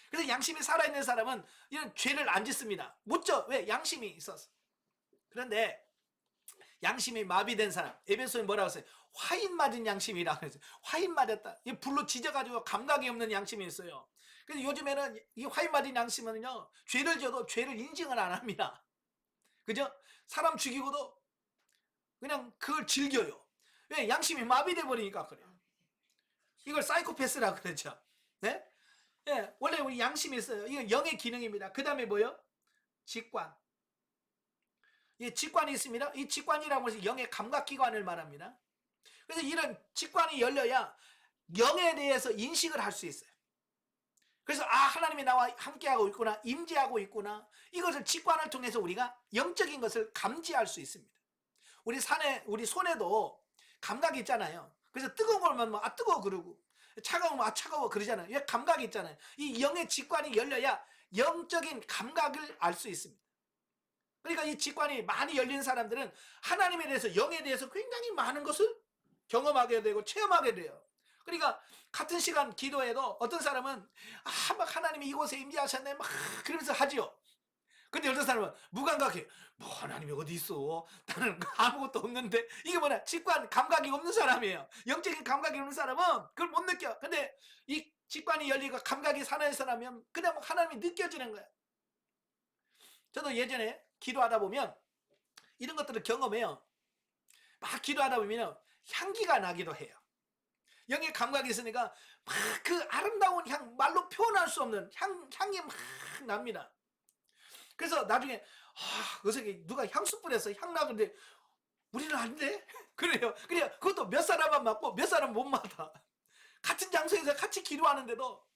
A: 그래서 양심이 살아있는 사람은 이런 죄를 안 짓습니다. 못 져. 왜? 양심이 있어서. 그런데 양심이 마비된 사람, 에베소에 뭐라고 했어요? 화인 맞은 양심이라고 했어요. 화인 맞았다. 이 불로 지져가지고 감각이 없는 양심이 있어요. 그래서 요즘에는 이 화인 맞은 양심은요, 죄를 져도 죄를 인정을 안 합니다. 그죠? 사람 죽이고도 그냥 그걸 즐겨요. 왜? 양심이 마비돼 버리니까 그래요. 이걸 사이코패스라고 그러죠. 네? 예, 원래 우리 양심이 있어요. 이건 영의 기능입니다. 그 다음에 뭐요? 직관. 이 직관이 있습니다. 이 직관이라고 해서 영의 감각기관을 말합니다. 그래서 이런 직관이 열려야 영에 대해서 인식을 할 수 있어요. 그래서 하나님이 나와 함께하고 있구나, 임재하고 있구나, 이것을 직관을 통해서 우리가 영적인 것을 감지할 수 있습니다. 우리 손에도 감각이 있잖아요. 그래서 뜨거운 걸 보면 뜨거워 그러고, 차가우면 차가워 그러잖아요. 왜? 감각이 있잖아요. 이 영의 직관이 열려야 영적인 감각을 알 수 있습니다. 그러니까 이 직관이 많이 열린 사람들은 하나님에 대해서, 영에 대해서 굉장히 많은 것을 경험하게 되고 체험하게 돼요. 그러니까 같은 시간 기도해도 어떤 사람은 막 하나님이 이곳에 임재하셨네 막 그러면서 하지요. 근데 어떤 사람은 무감각해. 뭐 하나님이 어디 있어? 나는 아무것도 없는데. 이게 뭐냐? 직관 감각이 없는 사람이에요. 영적인 감각이 없는 사람은 그걸 못 느껴. 근데 이 직관이 열리고 감각이 살아있는 사람이면 그냥 하나님이 느껴지는 거야. 저도 예전에 기도하다 보면 이런 것들을 경험해요. 막 기도하다 보면 향기가 나기도 해요. 영의 감각이 있으니까 막 그 아름다운 향, 말로 표현할 수 없는 향이 막 납니다. 그래서 나중에 어떻게 누가 향수 뿌려서 향 나는데 우리는 안 돼? 그래요. 그래 그것도 몇 사람만 맡고 몇 사람 못 맡아. 같은 장소에서 같이 기도하는데도,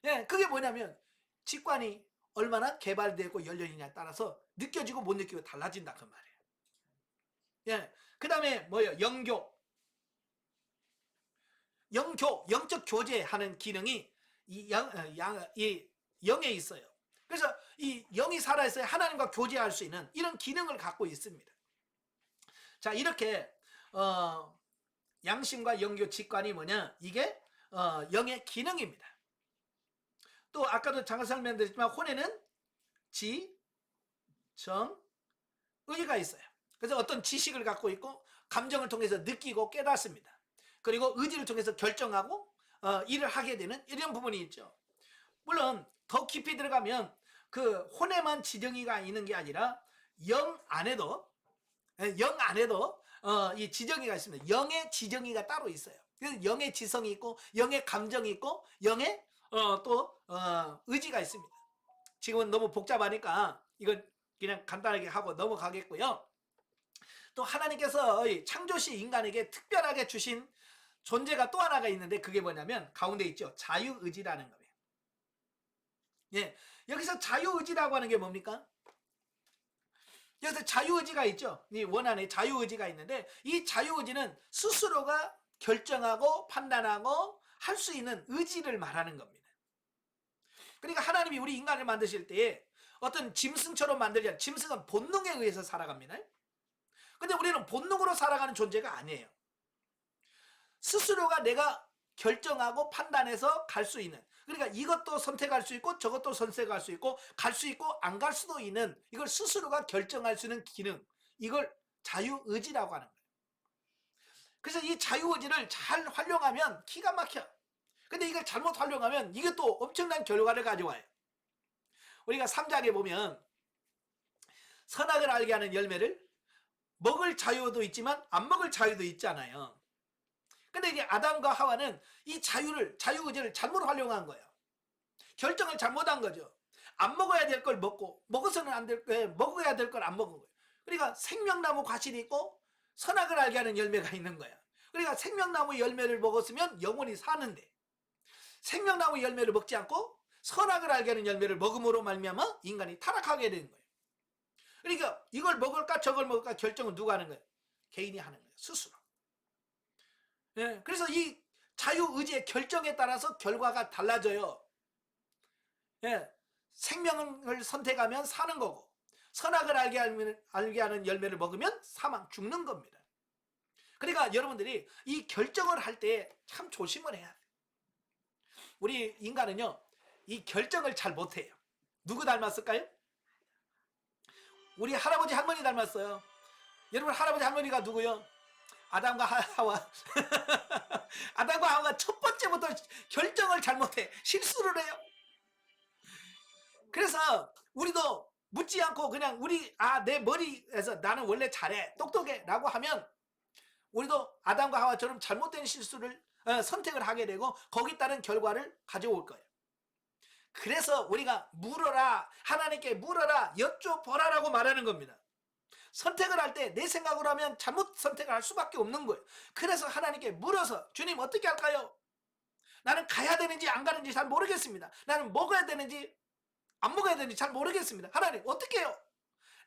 A: 예, 그게 뭐냐면 직관이 얼마나 개발되고 열려있냐에 따라서 느껴지고 못 느끼고 달라진다 그 말이에요. 예, 그 다음에 뭐예요? 영적 교제하는 기능이 이 영에 있어요. 그래서 이 영이 살아있어야 하나님과 교제할 수 있는 이런 기능을 갖고 있습니다. 자, 이렇게 양심과 영교 직관이 뭐냐? 이게 영의 기능입니다. 또 아까도 잠깐 설명드렸지만 혼에는 지, 정, 의가 있어요. 그래서 어떤 지식을 갖고 있고 감정을 통해서 느끼고 깨닫습니다. 그리고 의지를 통해서 결정하고 일을 하게 되는 이런 부분이 있죠. 물론 더 깊이 들어가면 그 혼에만 지정의가 있는 게 아니라 영 안에도 이 지정의가 있습니다. 영의 지정의가 따로 있어요. 그래서 영의 지성이 있고 영의 감정이 있고 영의 또 의지가 있습니다. 지금은 너무 복잡하니까 이건 그냥 간단하게 하고 넘어가겠고요. 또 하나님께서 창조시 인간에게 특별하게 주신 존재가 또 하나가 있는데 그게 뭐냐면 가운데 있죠. 자유의지라는 거예요. 예, 여기서 자유의지라고 하는 게 뭡니까? 여기서 자유의지가 있죠. 이 원안에 자유의지가 있는데 이 자유의지는 스스로가 결정하고 판단하고 할 수 있는 의지를 말하는 겁니다. 그러니까 하나님이 우리 인간을 만드실 때에 어떤 짐승처럼 만들지 않아요. 짐승은 본능에 의해서 살아갑니다. 근데 우리는 본능으로 살아가는 존재가 아니에요. 스스로가 내가 결정하고 판단해서 갈 수 있는, 그러니까 이것도 선택할 수 있고 저것도 선택할 수 있고 갈 수 있고 안 갈 수도 있는, 이걸 스스로가 결정할 수 있는 기능, 이걸 자유의지라고 하는 거예요. 그래서 이 자유의지를 잘 활용하면 기가 막혀. 근데 이걸 잘못 활용하면 이게 또 엄청난 결과를 가져와요. 우리가 3장에 보면 선악을 알게 하는 열매를 먹을 자유도 있지만 안 먹을 자유도 있잖아요. 근데 이제 아담과 하와는 이 자유의지를 잘못 활용한 거예요. 결정을 잘못한 거죠. 안 먹어야 될 걸 먹고, 먹어서는 안 될 거, 먹어야 될 걸 안 먹은 거예요. 그러니까 생명나무 과실이 있고 선악을 알게 하는 열매가 있는 거야. 그러니까 생명나무 열매를 먹었으면 영원히 사는데, 생명나무 열매를 먹지 않고 선악을 알게 하는 열매를 먹음으로 말미암아 인간이 타락하게 되는 거예요. 그러니까 이걸 먹을까 저걸 먹을까 결정은 누가 하는 거예요? 개인이 하는 거예요. 스스로. 예, 그래서 이 자유의지의 결정에 따라서 결과가 달라져요. 예, 생명을 선택하면 사는 거고 선악을 알게 하는 열매를 먹으면 사망, 죽는 겁니다. 그러니까 여러분들이 이 결정을 할 때 참 조심을 해야 돼요. 우리 인간은요, 이 결정을 잘 못해요. 누구 닮았을까요? 우리 할아버지 할머니 닮았어요. 여러분 할아버지 할머니가 누구요? 아담과 하와. 아담과 하와가 첫 번째부터 결정을 잘못해. 실수를 해요. 그래서 우리도 묻지 않고 그냥 내 머리에서 나는 원래 잘해, 똑똑해 라고 하면 우리도 아담과 하와처럼 잘못된 실수를 선택을 하게 되고 거기에 따른 결과를 가져올 거예요. 그래서 우리가 물어라, 하나님께 물어라, 여쭤보라 라고 말하는 겁니다. 선택을 할 때 내 생각으로 하면 잘못 선택을 할 수밖에 없는 거예요. 그래서 하나님께 물어서 주님 어떻게 할까요? 나는 가야 되는지 안 가는지 잘 모르겠습니다. 나는 먹어야 되는지 안 먹어야 되는지 잘 모르겠습니다. 하나님 어떻게 해요?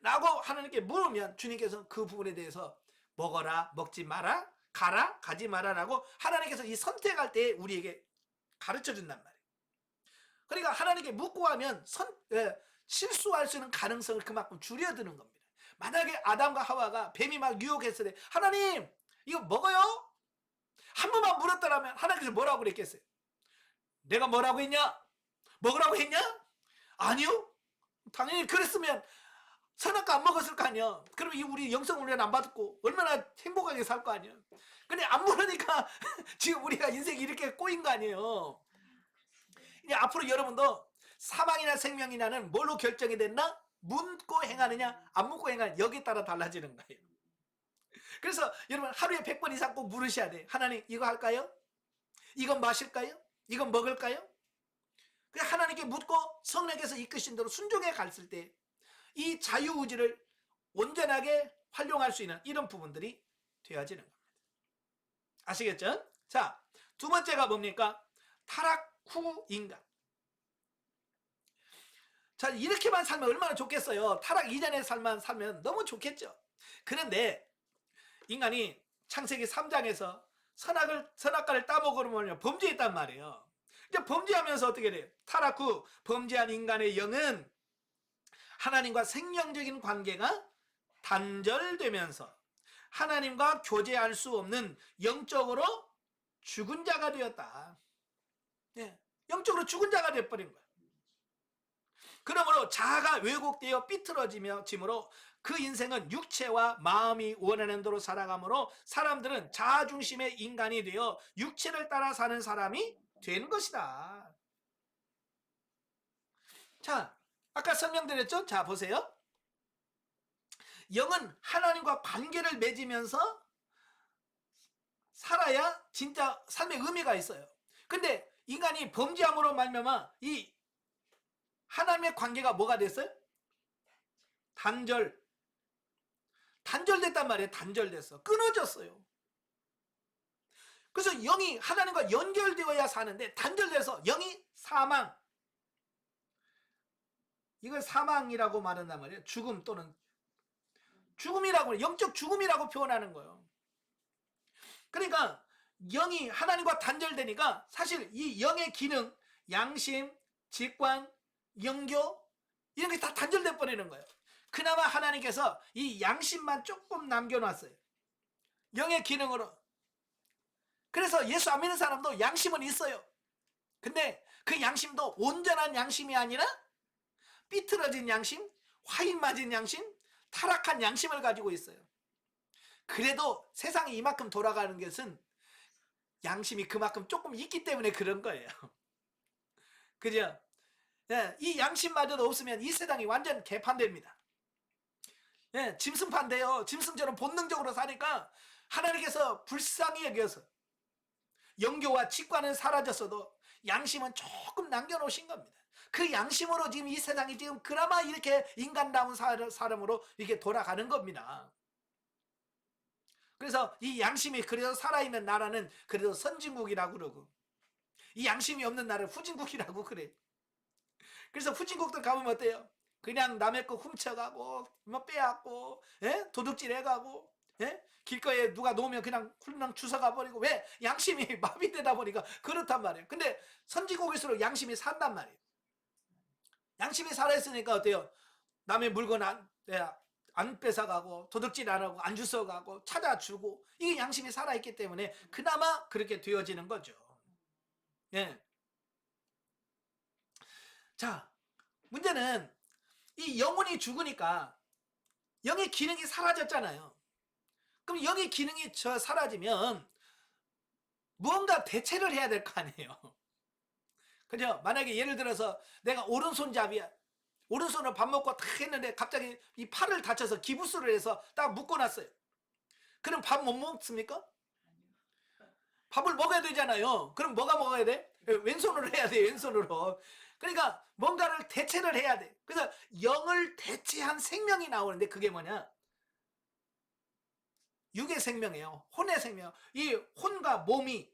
A: 라고 하나님께 물으면 주님께서 그 부분에 대해서 먹어라, 먹지 마라, 가라, 가지 마라 라고 하나님께서 이 선택할 때 우리에게 가르쳐 준단 말이에요. 그러니까 하나님께 묻고 하면 실수할 수 있는 가능성을 그만큼 줄여드는 겁니다. 만약에 아담과 하와가 뱀이 막 유혹했을 때 하나님 이거 먹어요? 한 번만 물었더라면 하나님께서 뭐라고 그랬겠어요? 내가 뭐라고 했냐? 먹으라고 했냐? 아니요. 당연히 그랬으면 선악과 안 먹었을 거 아니야. 그러면 우리 영성훈련 안 받고 얼마나 행복하게 살 거 아니야. 근데 안 물으니까 지금 우리가 인생이 이렇게 꼬인 거 아니에요. 이제 앞으로 여러분도 사망이나 생명이냐는 뭘로 결정이 됐나? 묻고 행하느냐 안 묻고 행하느냐 여기에 따라 달라지는 거예요. 그래서 여러분 하루에 100번 이상 꼭 물으셔야 돼요. 하나님 이거 할까요? 이건 마실까요? 이건 먹을까요? 그냥 하나님께 묻고 성령께서 이끄신 대로 순종해 갔을 때 이 자유의지를 온전하게 활용할 수 있는 이런 부분들이 되어지는 겁니다. 아시겠죠? 자, 두 번째가 뭡니까? 타락 후 인간. 자, 이렇게만 살면 얼마나 좋겠어요. 타락 이전의 삶만 살면 너무 좋겠죠. 그런데 인간이 창세기 3장에서 선악과를 따먹으면 범죄했단 말이에요. 이제 범죄하면서 어떻게 돼요? 타락 후 범죄한 인간의 영은 하나님과 생명적인 관계가 단절되면서 하나님과 교제할 수 없는 영적으로 죽은 자가 되었다. 네, 영적으로 죽은 자가 되어버린 거예요. 그러므로 자아가 왜곡되어 삐뚤어짐으로 그 인생은 육체와 마음이 원하는 대로 살아가므로 사람들은 자아 중심의 인간이 되어 육체를 따라 사는 사람이 되는 것이다. 자, 아까 설명드렸죠? 자, 보세요. 영은 하나님과 관계를 맺으면서 살아야 진짜 삶의 의미가 있어요. 근데 인간이 범죄함으로 말미암아 이 하나님의 관계가 뭐가 됐어요? 단절됐단 말이에요. 단절됐어. 끊어졌어요. 그래서 영이 하나님과 연결되어야 사는데 단절돼서 영이 사망. 이걸 사망이라고 말한단 말이에요. 죽음 또는 죽음이라고, 영적 죽음이라고 표현하는 거예요. 그러니까 영이 하나님과 단절되니까 사실 이 영의 기능, 양심, 직관, 영교 이런 게 다 단절돼 버리는 거예요. 그나마 하나님께서 이 양심만 조금 남겨놨어요. 영의 기능으로. 그래서 예수 안 믿는 사람도 양심은 있어요. 근데 그 양심도 온전한 양심이 아니라 삐뚤어진 양심, 화인 맞은 양심, 타락한 양심을 가지고 있어요. 그래도 세상이 이만큼 돌아가는 것은 양심이 그만큼 조금 있기 때문에 그런 거예요. 그죠? 예, 이 양심마저도 없으면 이 세상이 완전 개판됩니다. 예, 짐승판돼요. 짐승처럼 본능적으로 사니까 하나님께서 불쌍히 여겨서 영교와 직관은 사라졌어도 양심은 조금 남겨놓으신 겁니다. 그 양심으로 지금 이 세상이 지금 그나마 이렇게 인간다운 사람으로 이렇게 돌아가는 겁니다. 그래서 이 양심이 그래서 살아있는 나라는 그래도 선진국이라고 그러고 이 양심이 없는 나라는 후진국이라고 그래. 그래서 후진국들 가보면 어때요? 그냥 남의 거 훔쳐가고 뭐 빼앗고, 예? 도둑질 해가고, 예? 길거리에 누가 놓으면 그냥 훌렁 주워가 버리고. 왜? 양심이 마비되다 보니까 그렇단 말이에요. 근데 선진국일수록 양심이 산단 말이에요. 양심이 살아있으니까 어때요? 남의 물건 안 뺏어가고 도둑질 안 하고 안 주워가고 찾아주고, 이게 양심이 살아있기 때문에 그나마 그렇게 되어지는 거죠. 예. 자, 문제는 이 영혼이 죽으니까 영의 기능이 사라졌잖아요. 그럼 영의 기능이 사라지면 무언가 대체를 해야 될 거 아니에요. 그죠? 만약에 예를 들어서 내가 오른손잡이야. 오른손으로 밥 먹고 탁 했는데 갑자기 이 팔을 다쳐서 기부스를 해서 딱 묶어놨어요. 그럼 밥 못 먹습니까? 밥을 먹어야 되잖아요. 그럼 뭐가 먹어야 돼? 왼손으로 해야 돼, 왼손으로. 그러니까 뭔가를 대체를 해야 돼. 그래서 영을 대체한 생명이 나오는데 그게 뭐냐? 육의 생명이에요. 혼의 생명. 이 혼과 몸이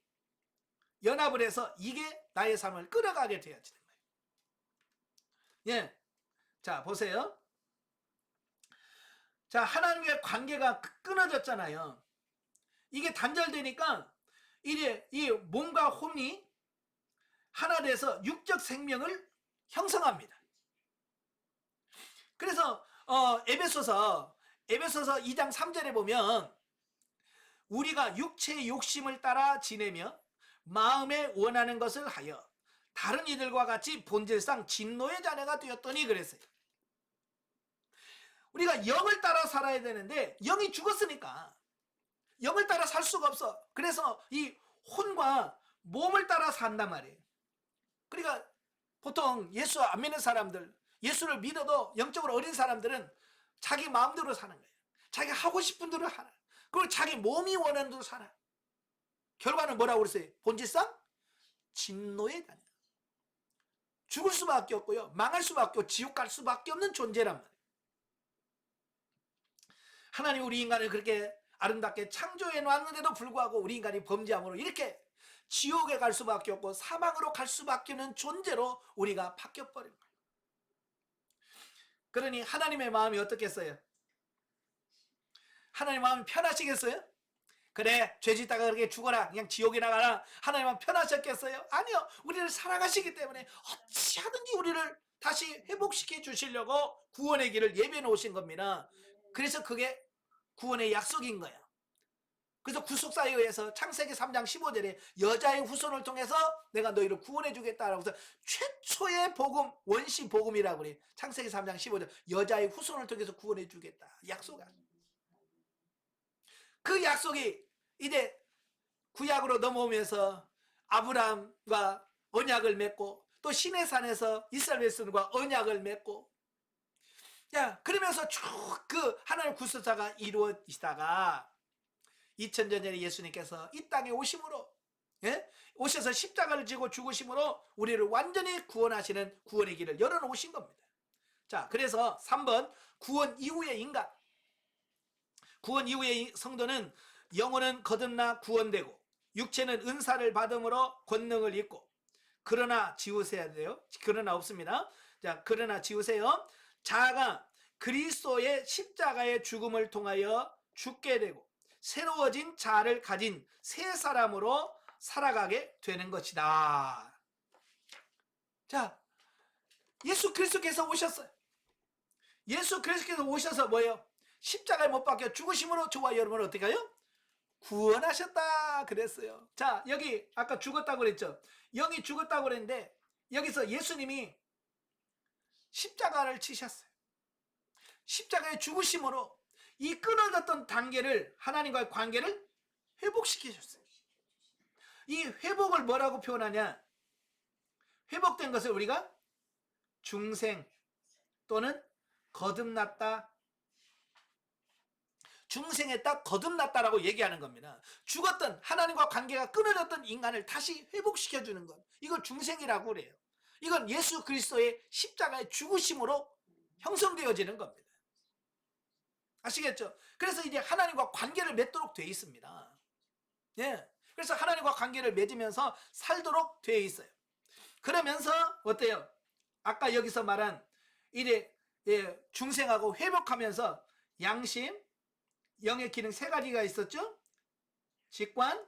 A: 연합을 해서 이게 나의 삶을 끌어가게 되어지는 거예요. 예. 자, 보세요. 자, 하나님과의 관계가 끊어졌잖아요. 이게 단절되니까 이제 이 몸과 혼이 하나 돼서 육적 생명을 형성합니다. 그래서 에베소서 2장 3절에 보면 우리가 육체의 욕심을 따라 지내며 마음에 원하는 것을 하여 다른 이들과 같이 본질상 진노의 자녀가 되었더니 그랬어요. 우리가 영을 따라 살아야 되는데 영이 죽었으니까 영을 따라 살 수가 없어. 그래서 이 혼과 몸을 따라 산단 말이에요. 그러니까 보통 예수 안 믿는 사람들, 예수를 믿어도 영적으로 어린 사람들은 자기 마음대로 사는 거예요. 자기가 하고 싶은 대로 하라. 그리고 자기 몸이 원하는 대로 살아. 결과는 뭐라고 그랬어요? 본질상 진노의 자녀. 죽을 수밖에 없고요. 망할 수밖에 없고 지옥 갈 수밖에 없는 존재란 말이에요. 하나님 우리 인간을 그렇게 아름답게 창조해 놨는데도 불구하고 우리 인간이 범죄함으로 이렇게 지옥에 갈 수밖에 없고 사망으로 갈 수밖에 없는 존재로 우리가 바뀌어버린 거예요. 그러니 하나님의 마음이 어떻겠어요? 하나님 마음이 편하시겠어요? 그래, 죄짓다가 그렇게 죽어라, 그냥 지옥에 나가라. 하나님 마음 편하셨겠어요? 아니요. 우리를 사랑하시기 때문에 어찌하든지 우리를 다시 회복시켜 주시려고 구원의 길을 예비해 놓으신 겁니다. 그래서 그게 구원의 약속인 거예요. 그래서 구속사에 의해서 창세기 3장 15절에 여자의 후손을 통해서 내가 너희를 구원해 주겠다라고 해서 최초의 복음, 원시 복음이라고 그래요. 창세기 3장 15절 여자의 후손을 통해서 구원해 주겠다. 약속이. 그 약속이 이제 구약으로 넘어오면서 아브라함과 언약을 맺고 또 시내산에서 이스라엘 백성과 언약을 맺고, 야, 그러면서 쭉 그 하나님 구속사가 이루어지다가 2000년 전에 예수님께서 이 땅에 오심으로, 예? 오셔서 십자가를 지고 죽으심으로 우리를 완전히 구원하시는 구원의 길을 열어놓으신 겁니다. 자, 그래서 3번 구원 이후의 인간. 구원 이후의 성도는 영혼은 거듭나 구원되고 육체는 은사를 받음으로 권능을 입고, 그러나 지우세야 돼요. 그러나 없습니다. 자, 그러나 지우세요. 자아가 그리스도의 십자가의 죽음을 통하여 죽게 되고 새로워진 자아를 가진 새 사람으로 살아가게 되는 것이다. 자, 예수 그리스도께서 오셨어요. 예수 그리스도께서 오셔서 뭐예요? 십자가에 못 박혀 죽으심으로 저와 여러분을 어떻게 해요? 구원하셨다 그랬어요. 자, 여기 아까 죽었다고 그랬죠. 영이 죽었다고 그랬는데 여기서 예수님이 십자가를 치셨어요. 십자가의 죽으심으로 이 끊어졌던 단계를, 하나님과의 관계를 회복시키셨어요. 이 회복을 뭐라고 표현하냐? 회복된 것을 우리가 중생 또는 거듭났다, 중생했다, 거듭났다라고 얘기하는 겁니다. 죽었던, 하나님과 관계가 끊어졌던 인간을 다시 회복시켜주는 것, 이걸 중생이라고 그래요. 이건 예수 그리스도의 십자가의 죽으심으로 형성되어지는 겁니다. 아시겠죠? 그래서 이제 하나님과 관계를 맺도록 되어 있습니다. 예. 그래서 하나님과 관계를 맺으면서 살도록 되어 있어요. 그러면서 어때요? 아까 여기서 말한 이래 중생하고 회복하면서 양심, 영의 기능 세 가지가 있었죠. 직관,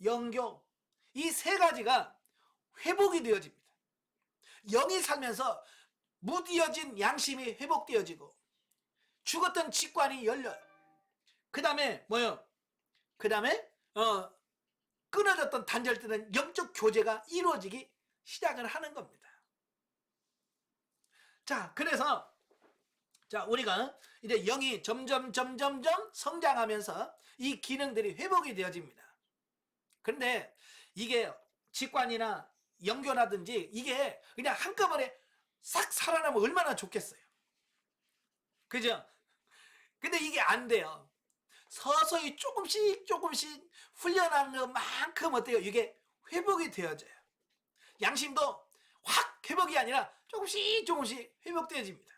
A: 영교, 이 세 가지가 회복이 되어집니다. 영이 살면서 무디어진 양심이 회복되어지고 죽었던 직관이 열려요. 그 다음에 뭐요? 그 다음에 끊어졌던 단절되는 영적 교제가 이루어지기 시작을 하는 겁니다. 자, 그래서 자, 우리가 이제 영이 점점 성장하면서 이 기능들이 회복이 되어집니다. 그런데 이게 직관이나 영교라든지 이게 그냥 한꺼번에 싹 살아나면 얼마나 좋겠어요. 그죠? 근데 이게 안 돼요. 서서히 조금씩 훈련하는 것만큼 어때요? 이게 회복이 되어져요. 양심도 확 회복이 아니라 조금씩 회복되어집니다.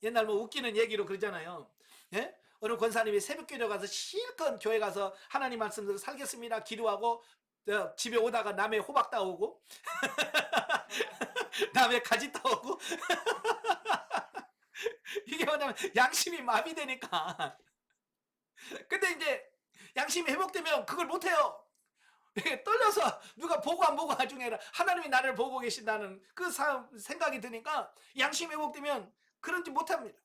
A: 옛날 뭐 웃기는 얘기로 그러잖아요. 예? 어느 권사님이 새벽기도 가서 실컷 교회 가서 하나님 말씀대로 살겠습니다 기도하고 집에 오다가 남의 호박 따오고 남의 가지 따오고 이게 뭐냐면 양심이 마비되니까. 근데 이제 양심이 회복되면 그걸 못해요. 떨려서 누가 보고 안 보고 나중에 하나님이 나를 보고 계신다는 그 생각이 드니까 양심이 회복되면 그런지 못합니다.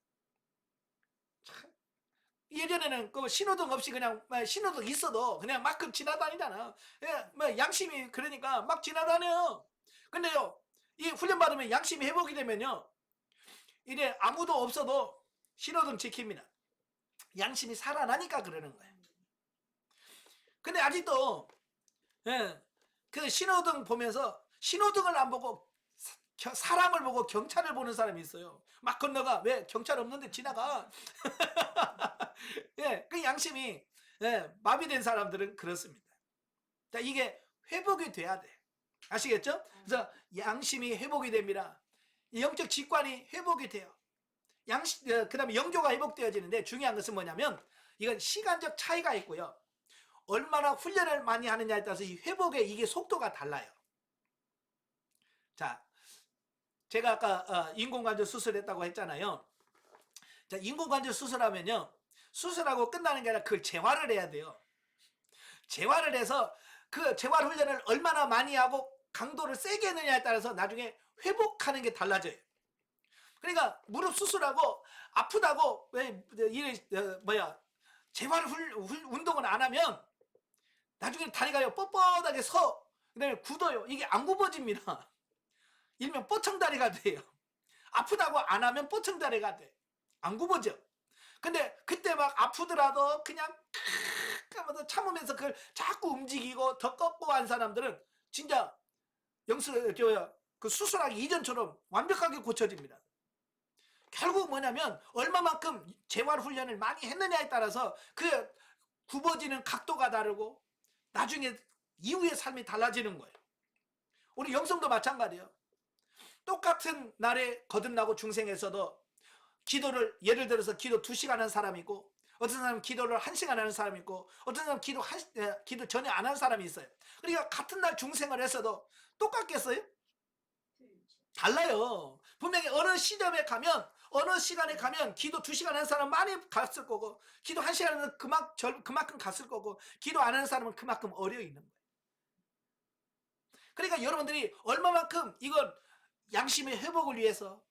A: 예전에는 그 신호등 없이 그냥 신호등 있어도 그냥 막 지나다니잖아. 양심이 그러니까 막 지나다녀요. 근데요, 이 훈련 받으면 양심이 회복이 되면요, 이래 아무도 없어도 신호등 지킵니다. 양심이 살아나니까 그러는 거예요. 근데 아직도 그 신호등 보면서 신호등을 안 보고 사람을 보고 경찰을 보는 사람이 있어요. 막 건너가. 왜? 경찰 없는데 지나가. 그 양심이 마비된 사람들은 그렇습니다. 자, 이게 회복이 돼야 돼. 아시겠죠? 그래서 양심이 회복이 됩니다. 영적 직관이 회복이 돼요. 그 다음에 영교가 회복되어지는데 중요한 것은 뭐냐면 이건 시간적 차이가 있고요. 얼마나 훈련을 많이 하느냐에 따라서 이 회복의 이게 속도가 달라요. 자, 제가 아까 인공관절 수술했다고 했잖아요. 자, 인공관절 수술하면요, 수술하고 끝나는 게 아니라 그걸 재활을 해야 돼요. 재활을 해서 그 재활 훈련을 얼마나 많이 하고 강도를 세게 했느냐에 따라서 나중에 회복하는 게 달라져요. 그러니까 무릎 수술하고 아프다고 재활 운동을 안 하면 나중에 다리가 뻣뻣하게 그다음에 굳어요. 이게 안 굽어집니다. 일명 뽀청다리가 돼요. 아프다고 안 하면 뽀청다리가 돼. 안 굽어져. 근데 그때 막 아프더라도 그냥 참으면서 그걸 자꾸 움직이고 더 꺾고 한 사람들은 진짜 그 수술하기 이전처럼 완벽하게 고쳐집니다. 결국 뭐냐면 얼마만큼 재활 훈련을 많이 했느냐에 따라서 그 굽어지는 각도가 다르고 나중에 이후의 삶이 달라지는 거예요. 우리 영성도 마찬가지예요. 똑같은 날에 거듭나고 중생에서도 기도를 예를 들어서 기도 2시간 하는 사람이 있고 어떤 사람은 기도를 1시간 하는 사람이 있고 어떤 사람은 기도 전혀 안 하는 사람이 있어요. 그러니까 같은 날 중생을 했어도 똑같겠어요? 달라요. 분명히 어느 시점에 가면 어느 시간에 가면 기도 2시간 하는 사람은 많이 갔을 거고 기도 1시간 하는 그만큼 갔을 거고 기도 안 하는 사람은 그만큼 어려 있는 거예요. 그러니까 여러분들이 얼마만큼 이건 양심의 회복을 위해서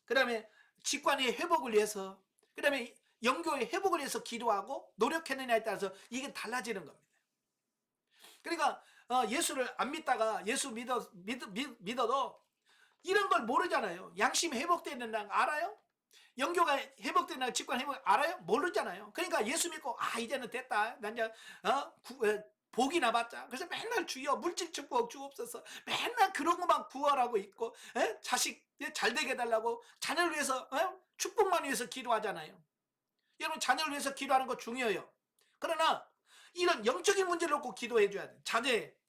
A: 그 다음에 직관의 회복을 위해서 그 다음에 영교의 회복을 위해서 기도하고 노력했느냐에 따라서 이게 달라지는 겁니다. 그러니까 예수를 안 믿다가 예수 믿어도 이런 걸 모르잖아요. 양심이 회복되는 날 알아요? 영교가 회복되는 날 직관 회복 알아요? 모르잖아요. 그러니까 예수 믿고 이제는 됐다. 난 이제 복이나 받자. 그래서 맨날 주여 물질 축복 주옵소서. 맨날 그런 것만 구하라고 있고 자식 잘 되게 해달라고 자녀를 위해서 축복만 위해서 기도하잖아요. 여러분 자녀를 위해서 기도하는 거 중요해요. 그러나 이런 영적인 문제를 놓고 기도해 줘야 돼요.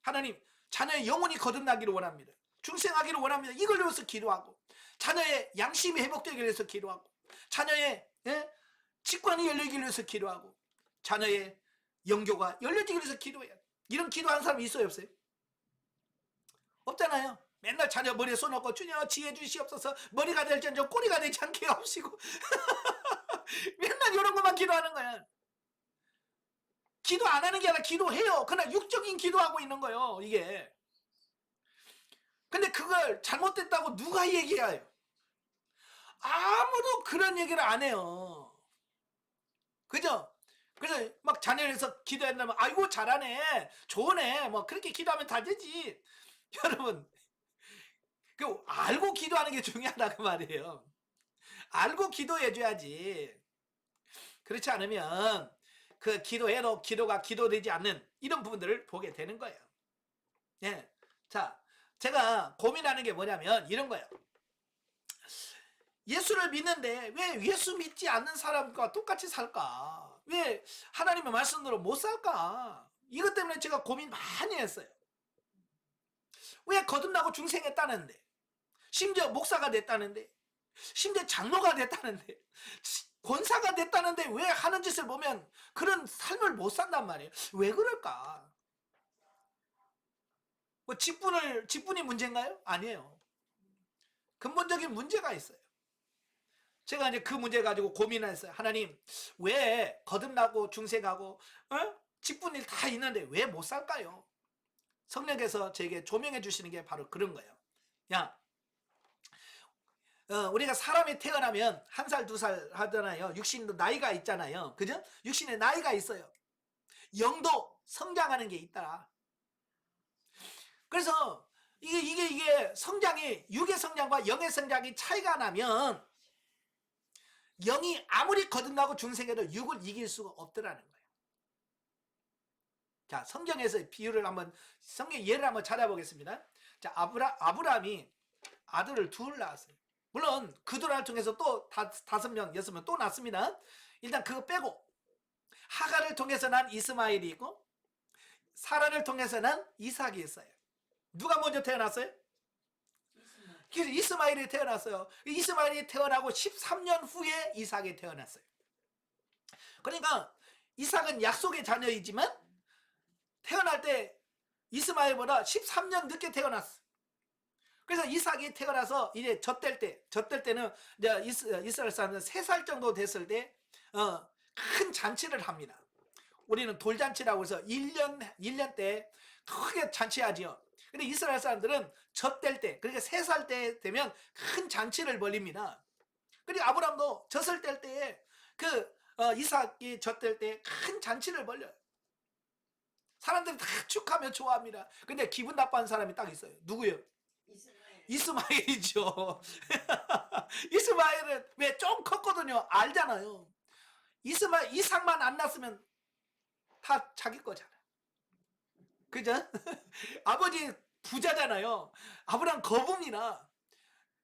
A: 하나님 자녀의 영혼이 거듭나기를 원합니다. 중생하기를 원합니다. 이걸 위해서 기도하고 자녀의 양심이 회복되기 위해서 기도하고 자녀의 직관이 열리기 위해서 기도하고 자녀의 영교가 열려지기 위해서 기도해야 돼. 이런 기도하는 사람이 있어요 없어요? 없잖아요. 맨날 자녀 머리에 손 얹고 주여 지혜 주시옵소서 머리가 될지언정 꼬리가 되지 않게 하옵시고 맨날 이런 것만 기도하는 거야. 기도 안 하는 게 아니라 기도해요. 그러나 육적인 기도하고 있는 거예요. 이게. 근데 그걸 잘못됐다고 누가 얘기해요? 아무도 그런 얘기를 안 해요. 그죠? 그래서 막 자녀에서 기도한다면 아이고 잘하네 좋으네 뭐 그렇게 기도하면 다 되지. 여러분 그 알고 기도하는 게 중요하다 그 말이에요. 알고 기도해 줘야지. 그렇지 않으면 그 기도해도 기도가 기도되지 않는 이런 부분들을 보게 되는 거예요. 예. 자, 제가 고민하는 게 뭐냐면 이런 거예요. 예수를 믿는데 왜 예수 믿지 않는 사람과 똑같이 살까? 왜 하나님의 말씀대로 못 살까? 이것 때문에 제가 고민 많이 했어요. 왜 거듭나고 중생했다는데, 심지어 목사가 됐다는데, 심지어 장로가 됐다는데, 권사가 됐다는데 왜 하는 짓을 보면 그런 삶을 못 산단 말이에요. 왜 그럴까? 뭐 직분이 문제인가요? 아니에요. 근본적인 문제가 있어요. 제가 이제 그 문제 가지고 고민했어요. 하나님, 왜 거듭나고 중생하고 직분일 다 있는데 왜 못 살까요? 성령께서 제게 조명해 주시는 게 바로 그런 거예요. 야, 우리가 사람이 태어나면 1살, 2살 하잖아요. 육신도 나이가 있잖아요. 그죠? 육신에 나이가 있어요. 영도 성장하는 게 있더라. 그래서 이게 성장이 육의 성장과 영의 성장이 차이가 나면 영이 아무리 거듭나고 중생해도 육을 이길 수가 없더라는 거예요. 자, 성경에서 비유를 한번 성경 예를 한번 찾아보겠습니다. 자, 아브라함이 아들을 둘 낳았어요. 물론 그들을 통해서 또 5명, 6명 또 낳습니다. 일단 그거 빼고 하갈을 통해서 난 이스마엘이 있고 사라를 통해서 난 이삭이 있어요. 누가 먼저 태어났어요? 그래서 이스마엘이 태어났어요. 이스마엘이 태어나고 13년 후에 이삭이 태어났어요. 그러니까 이삭은 약속의 자녀이지만 태어날 때 이스마엘보다 13년 늦게 태어났어. 그래서 이삭이 태어나서 이제 젖될 때는 이제 이스라엘 사람은 3살 정도 됐을 때 큰 잔치를 합니다. 우리는 돌잔치라고 해서 1년 때 크게 잔치하지요. 근데 이스라엘 사람들은 젖될 때, 그러니까 3살 때 되면 큰 잔치를 벌립니다. 그리고 아브람도 젖을 뗄 때에 이삭이 젖될 때 큰 잔치를 벌려요. 사람들이 다 축하며 좋아합니다. 근데 기분 나빠하는 사람이 딱 있어요. 누구예요? 이스마엘이죠. 이스마엘은 왜 좀 컸거든요. 알잖아요. 이삭만 안 낳았으면 다 자기 거잖아. 그죠? 아버지 부자잖아요. 아브라함 거부입니다.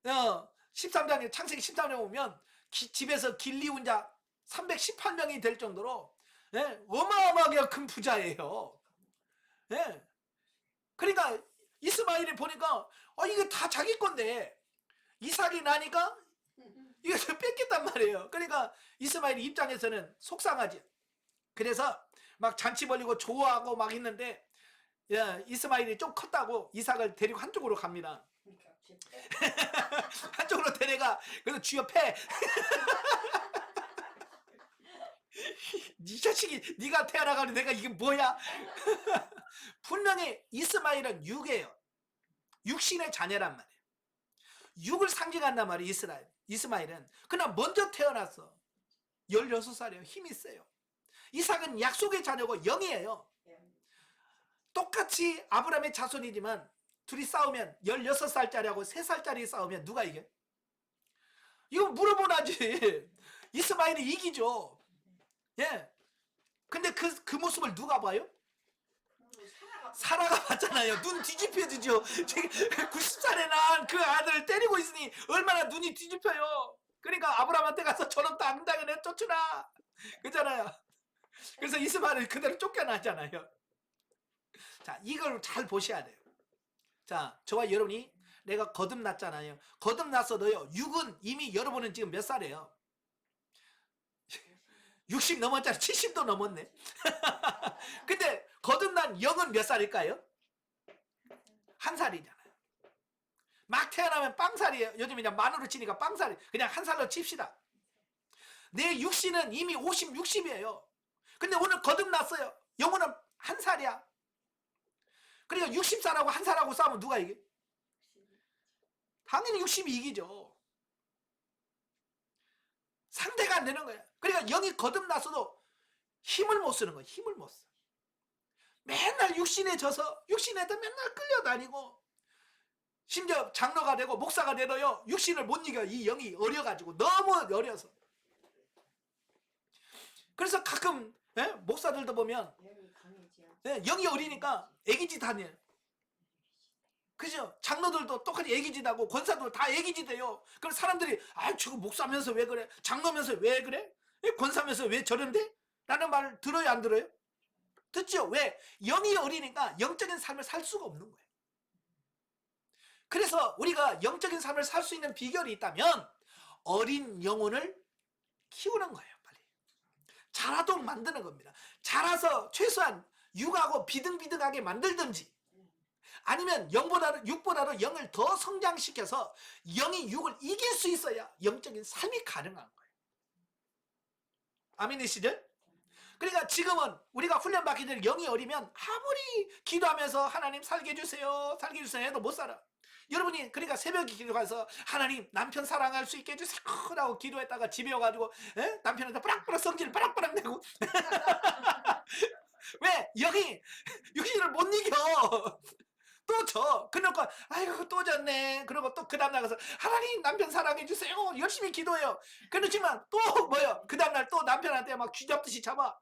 A: 13장에 창세기 13장에 보면 집에서 길리 혼자 318명이 될 정도로 어마어마하게 큰 부자예요. 그러니까 이스마엘이 보니까 이게 다 자기 건데 이삭이 나니까 이거 뺏겼단 말이에요. 그러니까 이스마엘 입장에서는 속상하지. 그래서 막 잔치 벌리고 좋아하고 막 있는데 이스마엘이 좀 컸다고 이삭을 데리고 한쪽으로 갑니다. 한쪽으로 데려가. 그래서 주여 패. 이 자식이 네가 태어나가지고 내가 이게 뭐야. 분명히 이스마엘은 육이에요. 육신의 자녀란 말이에요. 육을 상징한단 말이에요. 이스마엘은. 그러나 먼저 태어났어. 16살이에요. 힘이 세요. 이삭은 약속의 자녀고 영이에요. 똑같이 아브라함의 자손이지만 둘이 싸우면 16살짜리하고 3살짜리 싸우면 누가 이겨? 이거 물어보나지. 이스마엘이 이기죠. 근데 그 모습을 누가 봐요? 사라가 봤잖아요. 눈 뒤집혀지죠. 90살에 난 그 아들을 때리고 있으니 얼마나 눈이 뒤집혀요. 그러니까 아브라함한테 가서 저놈 당장에 내 쫓으라 그잖아요. 그래서 이스마엘을 그대로 쫓겨나잖아요. 자, 이걸 잘 보셔야 돼요. 자, 저와 여러분이 내가 거듭났잖아요. 거듭났어도요. 육은 이미 여러분은 지금 몇 살이에요? 60 넘었잖아요. 70도 넘었네. 근데 거듭난 영은 몇 살일까요? 1살이잖아요. 막 태어나면 빵살이에요. 요즘 그냥 만으로 치니까 빵살이. 그냥 한 살로 칩시다. 내 육신은 이미 50, 60이에요. 근데 오늘 거듭났어요. 영혼은 한 살이야. 그러니까 60살하고 한 살하고 싸우면 누가 이겨? 당연히 60이 이기죠. 상대가 안 되는 거야. 그러니까 영이 거듭났어도 힘을 못 쓰는 거야. 힘을 못 써. 맨날 육신에 져서 육신에도 맨날 끌려다니고, 심지어 장로가 되고 목사가 되도요 육신을 못 이겨. 이 영이 어려가지고, 너무 어려서. 그래서 가끔 목사들도 보면 영이 어리니까 애기짓 하네요. 그죠? 장로들도 똑같이 애기짓하고 권사도 다 애기짓해요. 그럼 사람들이 저거 목사면서 왜 그래? 장로면서 왜 그래? 권사면서 왜 저런데? 라는 말을 들어요, 안 들어요? 듣죠? 왜? 영이 어리니까 영적인 삶을 살 수가 없는 거예요. 그래서 우리가 영적인 삶을 살 수 있는 비결이 있다면 어린 영혼을 키우는 거예요. 빨리 자라도록 만드는 겁니다. 자라서 최소한 육하고 비등비등하게 만들든지, 아니면 육보다도 영을 더 성장시켜서 영이 육을 이길 수 있어야 영적인 삶이 가능한 거예요. 아멘이시죠? 그러니까 지금은 우리가 훈련받기 전에 영이 어리면 아무리 기도하면서 하나님 살게 해주세요, 살게 해주세요 해도 못 살아. 여러분이 그러니까 새벽에 기도해서 하나님 남편 사랑할 수 있게 해주세요 라고 기도했다가 집에 와가지고 남편한테 뿌락뿌락 성질 뿌락뿌락 내고 왜? 영이 육신을 못 이겨. 또 져. 그러니까 아이고 또 졌네. 그러고 또 그 다음 날 가서 하나님 남편 사랑해 주세요. 열심히 기도해요. 그렇지만 또 뭐요? 그 다음 날 또 남편한테 막 쥐잡듯이 잡아.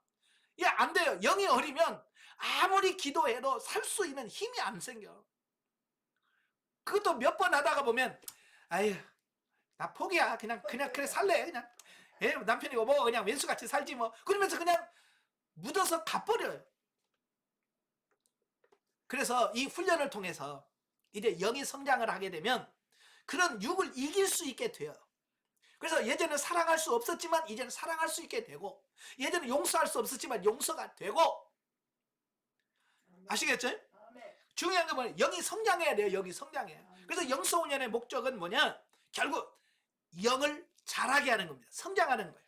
A: 안 돼요. 영이 어리면 아무리 기도해도 살 수 있는 힘이 안 생겨. 그것도 몇 번 하다가 보면 아유 나 포기야. 그냥 그래 살래. 그냥 남편이고 뭐 그냥 왼수같이 살지 뭐. 그러면서 그냥 묻어서 가버려요. 그래서 이 훈련을 통해서 이제 영이 성장을 하게 되면 그런 육을 이길 수 있게 돼요. 그래서 예전에 사랑할 수 없었지만 이제는 사랑할 수 있게 되고, 예전에 용서할 수 없었지만 용서가 되고. 아시겠죠? 중요한 건 뭐냐? 영이 성장해야 돼요. 영이 성장해야. 그래서 영성훈련의 목적은 뭐냐? 결국 영을 자라게 하는 겁니다. 성장하는 거예요.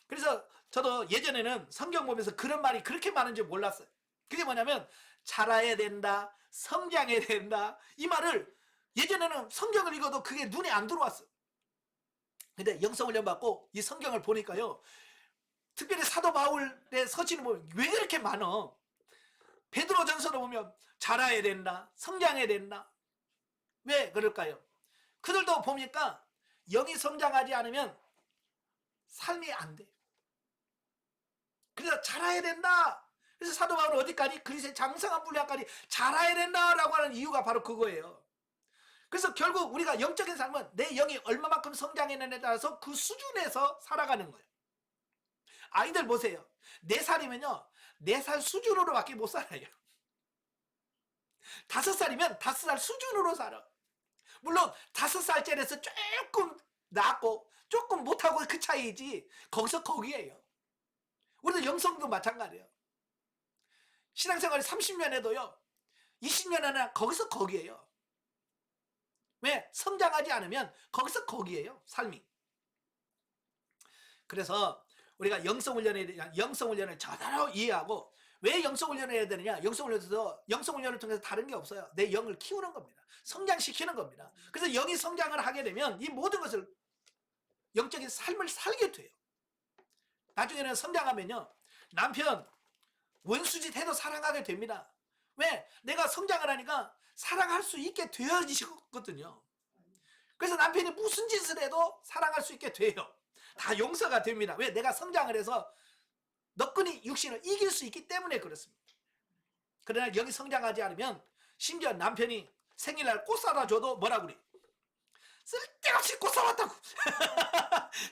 A: 그래서 저도 예전에는 성경 보면서 그런 말이 그렇게 많은 줄 몰랐어요. 그게 뭐냐면 자라야 된다, 성장해야 된다, 이 말을 예전에는 성경을 읽어도 그게 눈에 안 들어왔어요. 근데 영성훈련 받고 이 성경을 보니까요, 특별히 사도 바울의 서신을 보면 왜 이렇게 많어? 베드로전서를 보면 자라야 된다, 성장해야 된다. 왜 그럴까요? 그들도 보니까 영이 성장하지 않으면 삶이 안 돼. 그래서 자라야 된다. 그래서 사도 바울은 어디까지? 그리스도의 장성한 분량까지 자라야 된다라고 하는 이유가 바로 그거예요. 그래서 결국 우리가 영적인 삶은 내 영이 얼마만큼 성장했느냐에 따라서 그 수준에서 살아가는 거예요. 아이들 보세요. 4살이면요 4살 수준으로밖에 못 살아요. 5살이면 5살 수준으로 살아. 물론 5살짜리에서 조금 낫고 조금 못하고 그 차이지, 거기서 거기에요. 우리도 영성도 마찬가지예요. 신앙생활이 30년 해도요 20년 하나 거기서 거기에요. 왜? 성장하지 않으면 거기서 거기에요, 삶이. 그래서 우리가 영성훈련을 제대로 이해하고, 왜 영성훈련을 해야 되느냐? 영성훈련을 통해서 다른 게 없어요. 내 영을 키우는 겁니다. 성장시키는 겁니다. 그래서 영이 성장을 하게 되면 이 모든 것을, 영적인 삶을 살게 돼요. 나중에는 성장하면요 남편 원수짓 해도 사랑하게 됩니다. 왜? 내가 성장을 하니까 사랑할 수 있게 되어지거든요. 그래서 남편이 무슨 짓을 해도 사랑할 수 있게 돼요. 다 용서가 됩니다. 왜? 내가 성장을 해서 너끈히 육신을 이길 수 있기 때문에 그렇습니다. 그러나 영이 성장하지 않으면 심지어 남편이 생일날 꽃 사다 줘도 뭐라 그래? 쓸데없이 꽃 사왔다고.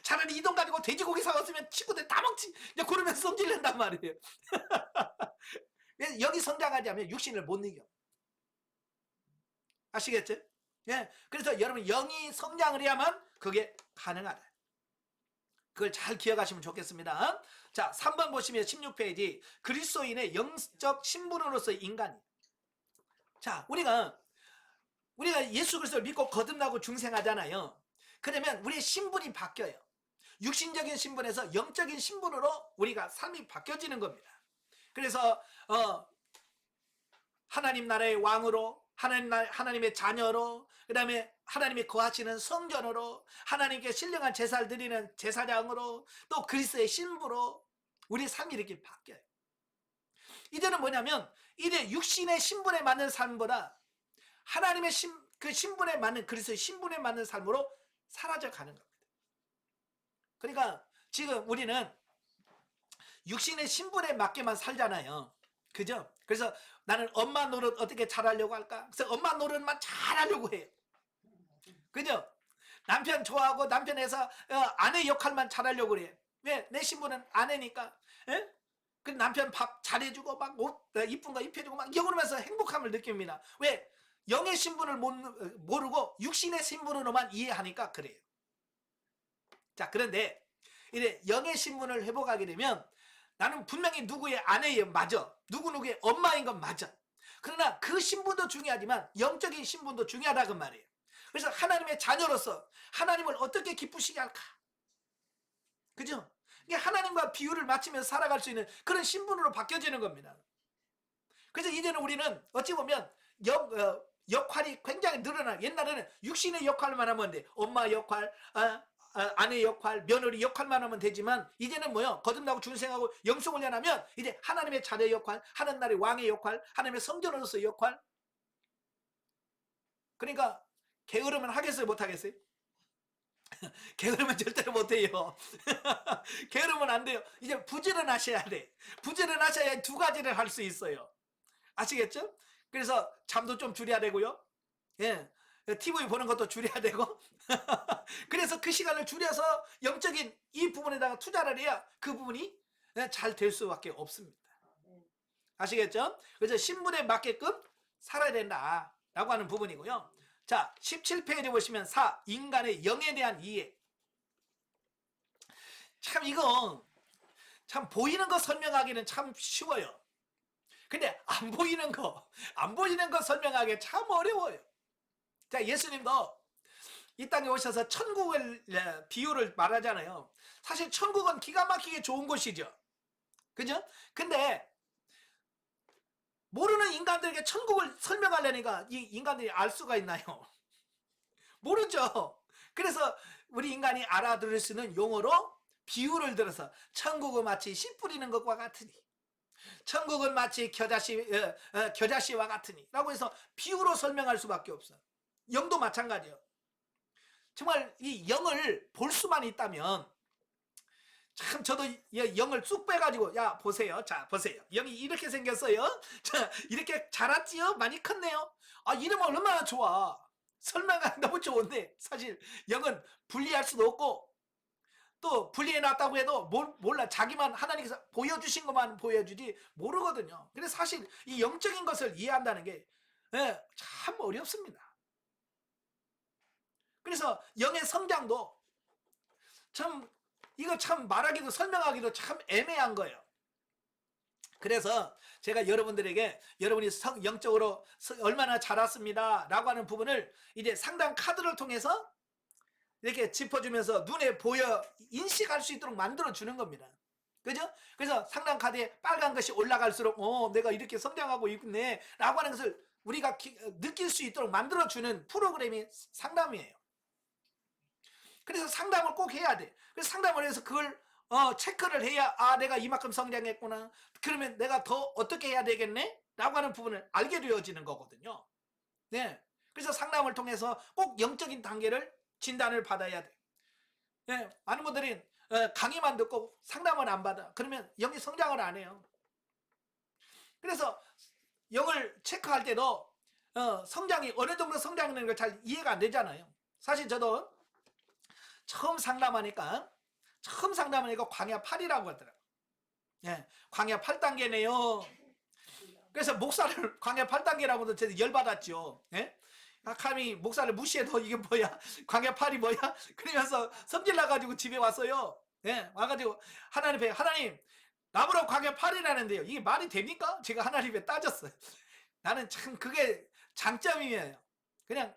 A: 차라리 이 돈 가지고 돼지고기 사왔으면 친구들 다 먹지. 그러면서 성질낸단 말이에요. 영이 성장하지 않으면 육신을 못 이겨. 아시겠죠? 예. 그래서 여러분 영이 성장을 해야만 그게 가능하다. 그걸 잘 기억하시면 좋겠습니다. 자, 3번 보시면 16페이지 그리스도인의 영적 신분으로서의 인간. 자, 우리가 우리가 예수 그리스도를 믿고 거듭나고 중생하잖아요. 그러면 우리의 신분이 바뀌어요. 육신적인 신분에서 영적인 신분으로 우리가 삶이 바뀌어지는 겁니다. 그래서 하나님 나라의 왕으로, 하나님의 자녀로, 그 다음에 하나님의 거하시는 성전으로, 하나님께 신령한 제사를 드리는 제사장으로, 또 그리스도의 신부로 우리의 삶이 이렇게 바뀌어요. 이제는 뭐냐면 이제 육신의 신분에 맞는 삶보다 하나님의 그 신분에 맞는, 그리스도의 신분에 맞는 삶으로 사라져 가는 겁니다. 그러니까 지금 우리는 육신의 신분에 맞게만 살잖아요. 그죠? 그래서 나는 엄마 노릇 어떻게 잘하려고 할까? 그래서 엄마 노릇만 잘하려고 해요. 그죠? 남편 좋아하고 남편에서 아내 역할만 잘하려고 그래요. 왜? 내 신분은 아내니까. 예? 그 남편 밥 잘해주고 막 옷 이쁜 거 입혀주고 막 이러면서 행복함을 느낍니다. 왜? 영의 신분을 모르고 육신의 신분으로만 이해하니까 그래요. 자, 그런데 이제 영의 신분을 회복하게 되면 나는 분명히 누구의 아내예요. 맞아. 누구누구의 엄마인 건 맞아. 그러나 그 신분도 중요하지만 영적인 신분도 중요하다고 말이에요. 그래서 하나님의 자녀로서 하나님을 어떻게 기쁘시게 할까? 그죠? 이게 하나님과 비율을 맞추면서 살아갈 수 있는 그런 신분으로 바뀌어지는 겁니다. 그래서 이제는 우리는 어찌 보면 역할이 굉장히 늘어나. 옛날에는 육신의 역할만 하면 돼. 엄마 역할, 아내 역할, 며느리 역할만 하면 되지만 이제는 뭐요? 거듭나고 중생하고 영성을 연하면 이제 하나님의 자녀 역할, 하나님 나라의 왕의 역할, 하나님의 성전으로서의 역할. 그러니까 게으르면 하겠어요? 못하겠어요? 게으르면 절대로 못해요. 게으르면 안 돼요. 이제 부지런하셔야 돼. 부지런하셔야 두 가지를 할 수 있어요. 아시겠죠? 그래서 잠도 좀 줄여야 되고요. 예. TV 보는 것도 줄여야 되고. 그래서 그 시간을 줄여서 영적인 이 부분에다가 투자를 해야 그 부분이 잘 될 수밖에 없습니다. 아시겠죠? 그래서 신분에 맞게끔 살아야 된다라고 하는 부분이고요. 자, 17페이지 보시면 4. 인간의 영에 대한 이해. 참 이거 참 보이는 거 설명하기는 참 쉬워요. 근데 안 보이는 거 설명하기 참 어려워요. 자, 예수님도 이 땅에 오셔서 천국을 비유를 말하잖아요. 사실 천국은 기가 막히게 좋은 곳이죠. 그죠? 근데 모르는 인간들에게 천국을 설명하려니까 이 인간들이 알 수가 있나요? 모르죠. 그래서 우리 인간이 알아들을 수 있는 용어로 비유를 들어서 천국은 마치 씨 뿌리는 것과 같으니, 천국은 마치 겨자씨와 같으니 라고 해서 비유로 설명할 수밖에 없어요. 영도 마찬가지예요. 정말 이 영을 볼 수만 있다면, 참 저도 영을 쑥 빼가지고 야 보세요. 자 보세요. 영이 이렇게 생겼어요. 자 이렇게 자랐지요. 많이 컸네요. 아 이러면 얼마나 좋아. 설명하기 너무 좋은데 사실 영은 분리할 수도 없고, 또 분리해놨다고 해도 몰라. 자기만 하나님께서 보여주신 것만 보여주지 모르거든요. 그래서 사실 이 영적인 것을 이해한다는 게 참 어렵습니다. 그래서 영의 성장도 참 이거 참 말하기도 설명하기도 참 애매한 거예요. 그래서 제가 여러분들에게 여러분이 영적으로 얼마나 자랐습니다 라고 하는 부분을 이제 상담 카드를 통해서 이렇게 짚어주면서 눈에 보여 인식할 수 있도록 만들어주는 겁니다. 그죠? 그래서 상담 카드에 빨간 것이 올라갈수록 내가 이렇게 성장하고 있네 라고 하는 것을 우리가 느낄 수 있도록 만들어주는 프로그램이 상담이에요. 그래서 상담을 꼭 해야 돼. 그래서 상담을 해서 그걸 체크를 해야 내가 이만큼 성장했구나. 그러면 내가 더 어떻게 해야 되겠네? 라고 하는 부분을 알게 되어지는 거거든요. 네. 그래서 상담을 통해서 꼭 영적인 단계를 진단을 받아야 돼. 네. 많은 분들이 강의만 듣고 상담을 안 받아. 그러면 영이 성장을 안 해요. 그래서 영을 체크할 때도 성장이 어느 정도 성장하는 걸 잘 이해가 안 되잖아요. 사실 저도 처음 상담하니까 광야 8이라고 하더라고요. 예, 광야 8단계네요. 그래서 목사를 광야 8단계라고도 제가 열받았죠. 예? 감히 목사를 무시해도 이게 뭐야? 광야 8이 뭐야? 그러면서 성질 나가지고 집에 왔어요. 예, 와가지고 하나님 나보고 광야 8이라는데요. 이게 말이 됩니까? 제가 하나님에 따졌어요. 나는 참 그게 장점이에요. 그냥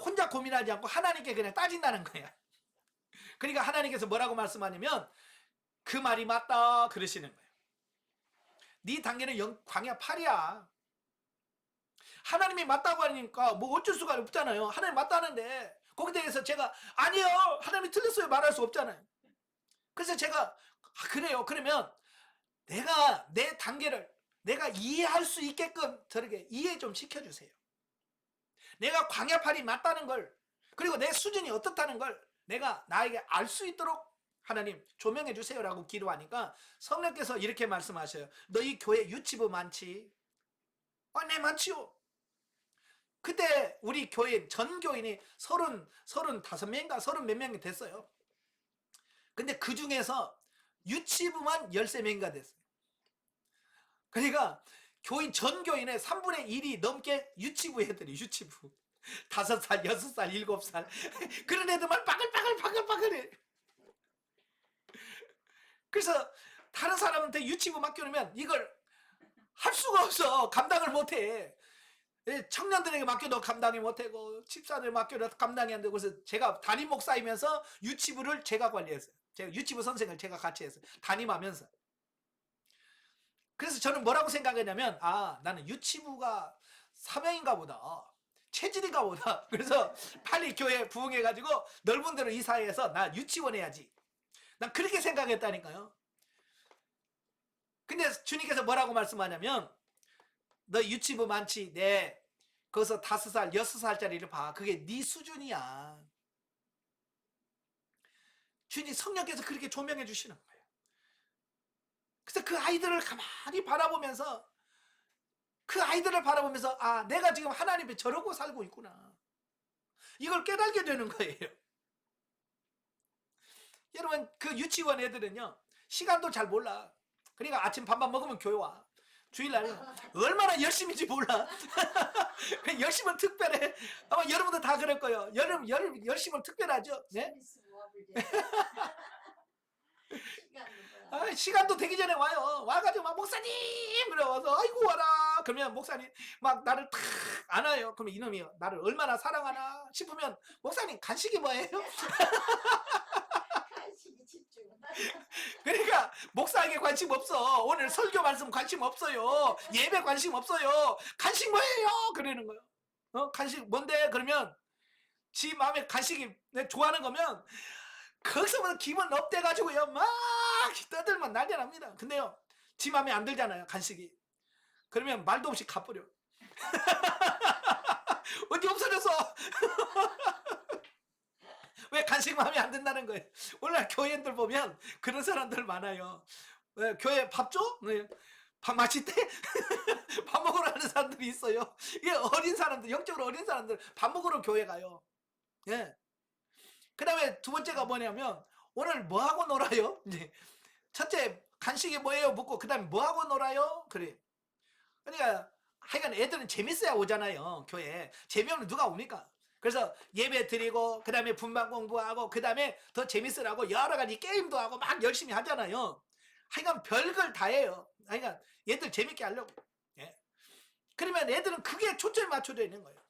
A: 혼자 고민하지 않고 하나님께 그냥 따진다는 거야. 그러니까 하나님께서 뭐라고 말씀하냐면 그 말이 맞다 그러시는 거예요. 네 단계는 광야 8이야. 하나님이 맞다고 하니까 뭐 어쩔 수가 없잖아요. 하나님 맞다는데 거기에 대해서 제가 아니요 하나님이 틀렸어요 말할 수 없잖아요. 그래서 제가 그래요. 그러면 내가 내 단계를 내가 이해할 수 있게끔 저렇게 이해 좀 시켜주세요. 내가 광야 8이 맞다는 걸 그리고 내 수준이 어떻다는 걸 내가 나에게 알 수 있도록 하나님 조명해 주세요라고 기도하니까 성령께서 이렇게 말씀하셔요. 너희 교회 유치부 많지? 네 많지요. 그때 우리 교인 전 교인이 35명인가 30 몇 명이 됐어요. 근데 그 중에서 유치부만 13명인가 됐어요. 그러니까 교인 전 교인의 3분의 1이 넘게 유치부 애들이 유치부 5살, 6살, 7살 그런 애들만 빠글빠글해. 그래서 다른 사람한테 유치부 맡겨놓으면 이걸 할 수가 없어. 감당을 못해. 청년들에게 맡겨도 감당이 못하고 집사들 맡겨도 감당이 안 되고 그래서 제가 담임 목사이면서 유치부를 제가 관리했어요. 제가 유치부 선생을 제가 같이 했어요. 담임하면서. 그래서 저는 뭐라고 생각했냐면 나는 유치부가 사명인가 보다. 체질인가 보다. 그래서 빨리 교회 부흥해가지고 넓은 데로 이사해서 나 유치원 해야지. 난 그렇게 생각했다니까요. 근데 주님께서 뭐라고 말씀하냐면 너 유치부 많지? 네. 거기서 5살, 6살짜리를 봐. 그게 네 수준이야. 주님 성령께서 그렇게 조명해 주시는 거예요. 그래서 그 아이들을 가만히 바라보면서 내가 지금 하나님께 저러고 살고 있구나. 이걸 깨닫게 되는 거예요. 여러분 그 유치원 애들은요 시간도 잘 몰라. 그러니까 아침 밥만 먹으면 교회 와. 주일날 얼마나 열심인지 몰라. 열심은 특별해. 아마 여러분도 다 그럴 거예요. 열심은 특별하죠. 네? 시간도 되기 전에 와요. 와가지고 막 목사님 그래서 아이고 와라. 그러면 목사님 막 나를 탁 안아요. 그러면 이놈이 나를 얼마나 사랑하나 싶으면 목사님 간식이 뭐예요? 그러니까 목사에게 관심 없어. 오늘 설교 말씀 관심 없어요. 예배 관심 없어요. 간식 뭐예요? 그러는 거예요. 간식 뭔데? 그러면 지 마음에 간식이 좋아하는 거면 거기서부터 기분 업돼가지고요 막 떠들면 난리 납니다. 근데요 지 마음에 안 들잖아요 간식이. 그러면 말도 없이 가버려. 어디 없어졌어? 왜 간식 마음에 안 든다는 거예요. 오늘 교회들 보면 그런 사람들 많아요. 왜, 교회 밥 줘? 네. 밥 맛있대? 밥 먹으러 가는 사람들이 있어요. 이게 어린 사람들, 영적으로 어린 사람들 밥 먹으러 교회 가요. 예. 그 다음에 두 번째가 뭐냐면 오늘 뭐하고 놀아요? 이제 첫째 간식이 뭐예요? 묻고 그 다음에 뭐하고 놀아요? 그래. 그러니까 하여간 애들은 재밌어야 오잖아요. 교회. 재미없는 누가 옵니까? 그래서 예배 드리고 그 다음에 분반 공부하고 그 다음에 더 재밌으라고 여러 가지 게임도 하고 막 열심히 하잖아요. 하여간 별걸 다 해요. 하여간 얘들 재밌게 하려고. 예. 그러면 애들은 그게 초점이 맞춰져 있는 거예요.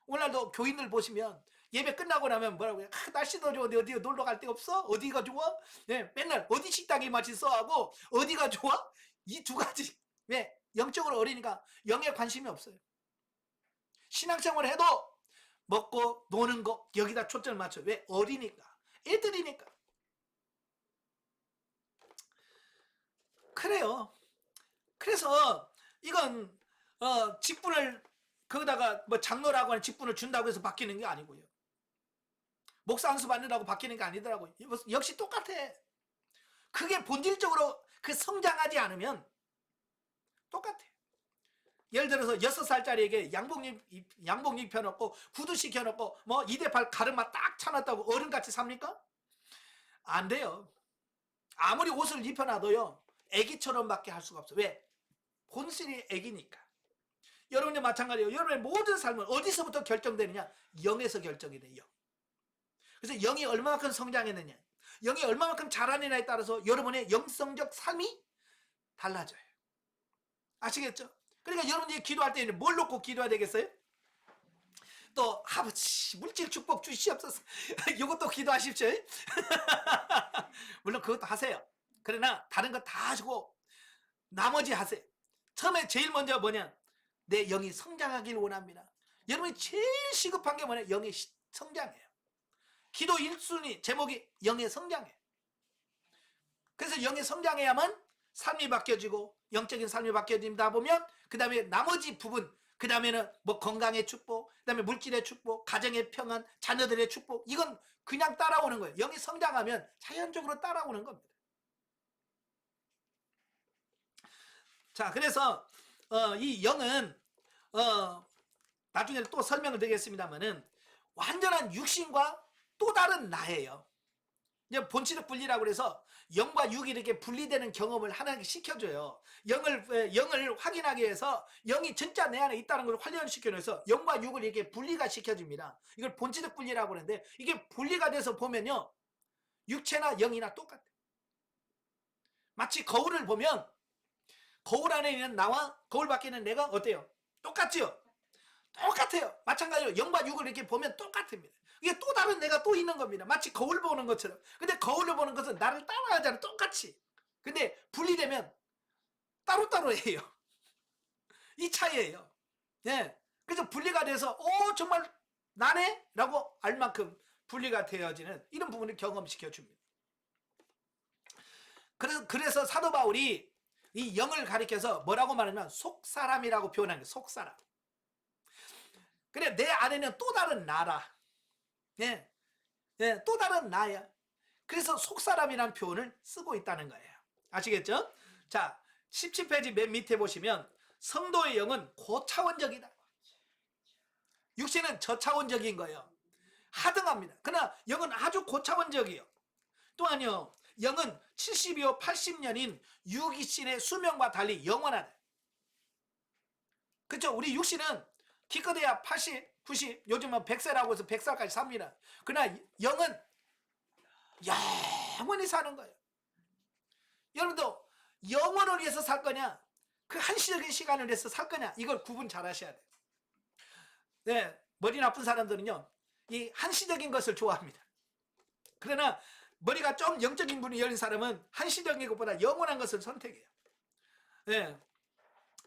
A: 오늘도 교인들 보시면 예배 끝나고 나면 뭐라고 해요? 날씨도 좋은데 어디 놀러 갈 데 없어? 어디가 좋아? 네, 맨날 어디 식당이 맛있어 하고 어디가 좋아? 이 두 가지. 왜? 영적으로 어리니까 영에 관심이 없어요. 신앙생활을 해도 먹고 노는 거 여기다 초점을 맞춰요. 왜? 어리니까. 애들이니까. 그래요. 그래서 이건 직분을 거기다가 뭐 장로라고 하는 직분을 준다고 해서 바뀌는 게 아니고요. 목사 안수 받는다고 바뀌는 게 아니더라고요. 역시 똑같아. 그게 본질적으로 그 성장하지 않으면 똑같아. 예를 들어서 6살짜리에게 양복 입혀놓고 구두 시켜놓고 뭐 2대8 가르마 딱 차놨다고 어른같이 삽니까? 안 돼요. 아무리 옷을 입혀놔도요 애기처럼밖에 할 수가 없어. 왜? 본질이 애기니까. 여러분도 마찬가지예요. 여러분의 모든 삶은 어디서부터 결정되느냐? 영에서 결정이 돼요. 그래서 영이 얼마만큼 성장했느냐, 영이 얼마만큼 자라느냐에 따라서 여러분의 영성적 삶이 달라져요. 아시겠죠? 그러니까 여러분이 기도할 때는 뭘 놓고 기도해야 되겠어요? 또 아버지 물질 축복 주시옵소서. 이것도 기도하십시오. 물론 그것도 하세요. 그러나 다른 거 다 하시고 나머지 하세요. 처음에 제일 먼저 뭐냐, 내 영이 성장하길 원합니다. 여러분이 제일 시급한 게 뭐냐, 영의 성장이에요. 기도 1순위 제목이 영의 성장이에요. 그래서 영의 성장해야만 삶이 바뀌어지고 영적인 삶이 바뀌어진다 보면 그 다음에 나머지 부분, 그 다음에는 뭐 건강의 축복, 그 다음에 물질의 축복, 가정의 평안, 자녀들의 축복, 이건 그냥 따라오는 거예요. 영이 성장하면 자연적으로 따라오는 겁니다. 자, 그래서 이 영은 나중에 또 설명을 드리겠습니다만은 완전한 육신과 또 다른 나예요. 이제 본질적 분리라고 그래서 영과 육이 이렇게 분리되는 경험을 하나님께 시켜줘요. 영을 확인하기 위해서 영이 진짜 내 안에 있다는 걸 훈련시켜줘서 영과 육을 이렇게 분리가 시켜줍니다. 이걸 본질적 분리라고 하는데 이게 분리가 돼서 보면요, 육체나 영이나 똑같아요. 마치 거울을 보면 거울 안에 있는 나와 거울 밖에 있는 내가 어때요? 똑같지요? 똑같아요. 마찬가지로 영과 육을 이렇게 보면 똑같습니다. 이게 또 다른 내가 또 있는 겁니다. 마치 거울 보는 것처럼. 근데 거울을 보는 것은 나를 따라하잖아, 똑같이. 근데 분리되면 따로따로예요. 이 차이예요. 예. 그래서 분리가 돼서 정말 나네? 라고 알 만큼 분리가 되어지는 이런 부분을 경험시켜 줍니다. 그래서 사도 바울이 이 영을 가리켜서 뭐라고 말하냐면 속사람이라고 표현하는 거예요. 속사람. 그래, 내 안에는 또 다른 나라. 예, 예, 또 다른 나야. 그래서 속사람이라는 표현을 쓰고 있다는 거예요. 아시겠죠? 자, 17페이지 맨 밑에 보시면 성도의 영은 고차원적이다. 육신은 저차원적인 거예요. 하등합니다. 그러나 영은 아주 고차원적이에요. 또한요, 영은 70이요 80년인 육신의 수명과 달리 영원하다. 그렇죠? 우리 육신은 기껏해야 80, 90, 요즘은 100세라고 해서 100살까지 삽니다. 그러나 영은 영원히 사는 거예요. 여러분도 영원을 위해서 살 거냐, 그 한시적인 시간을 위해서 살 거냐, 이걸 구분 잘 하셔야 돼요. 네, 머리 나쁜 사람들은요, 이 한시적인 것을 좋아합니다. 그러나 머리가 좀 영적인 분이 열린 사람은 한시적인 것보다 영원한 것을 선택해요. 네,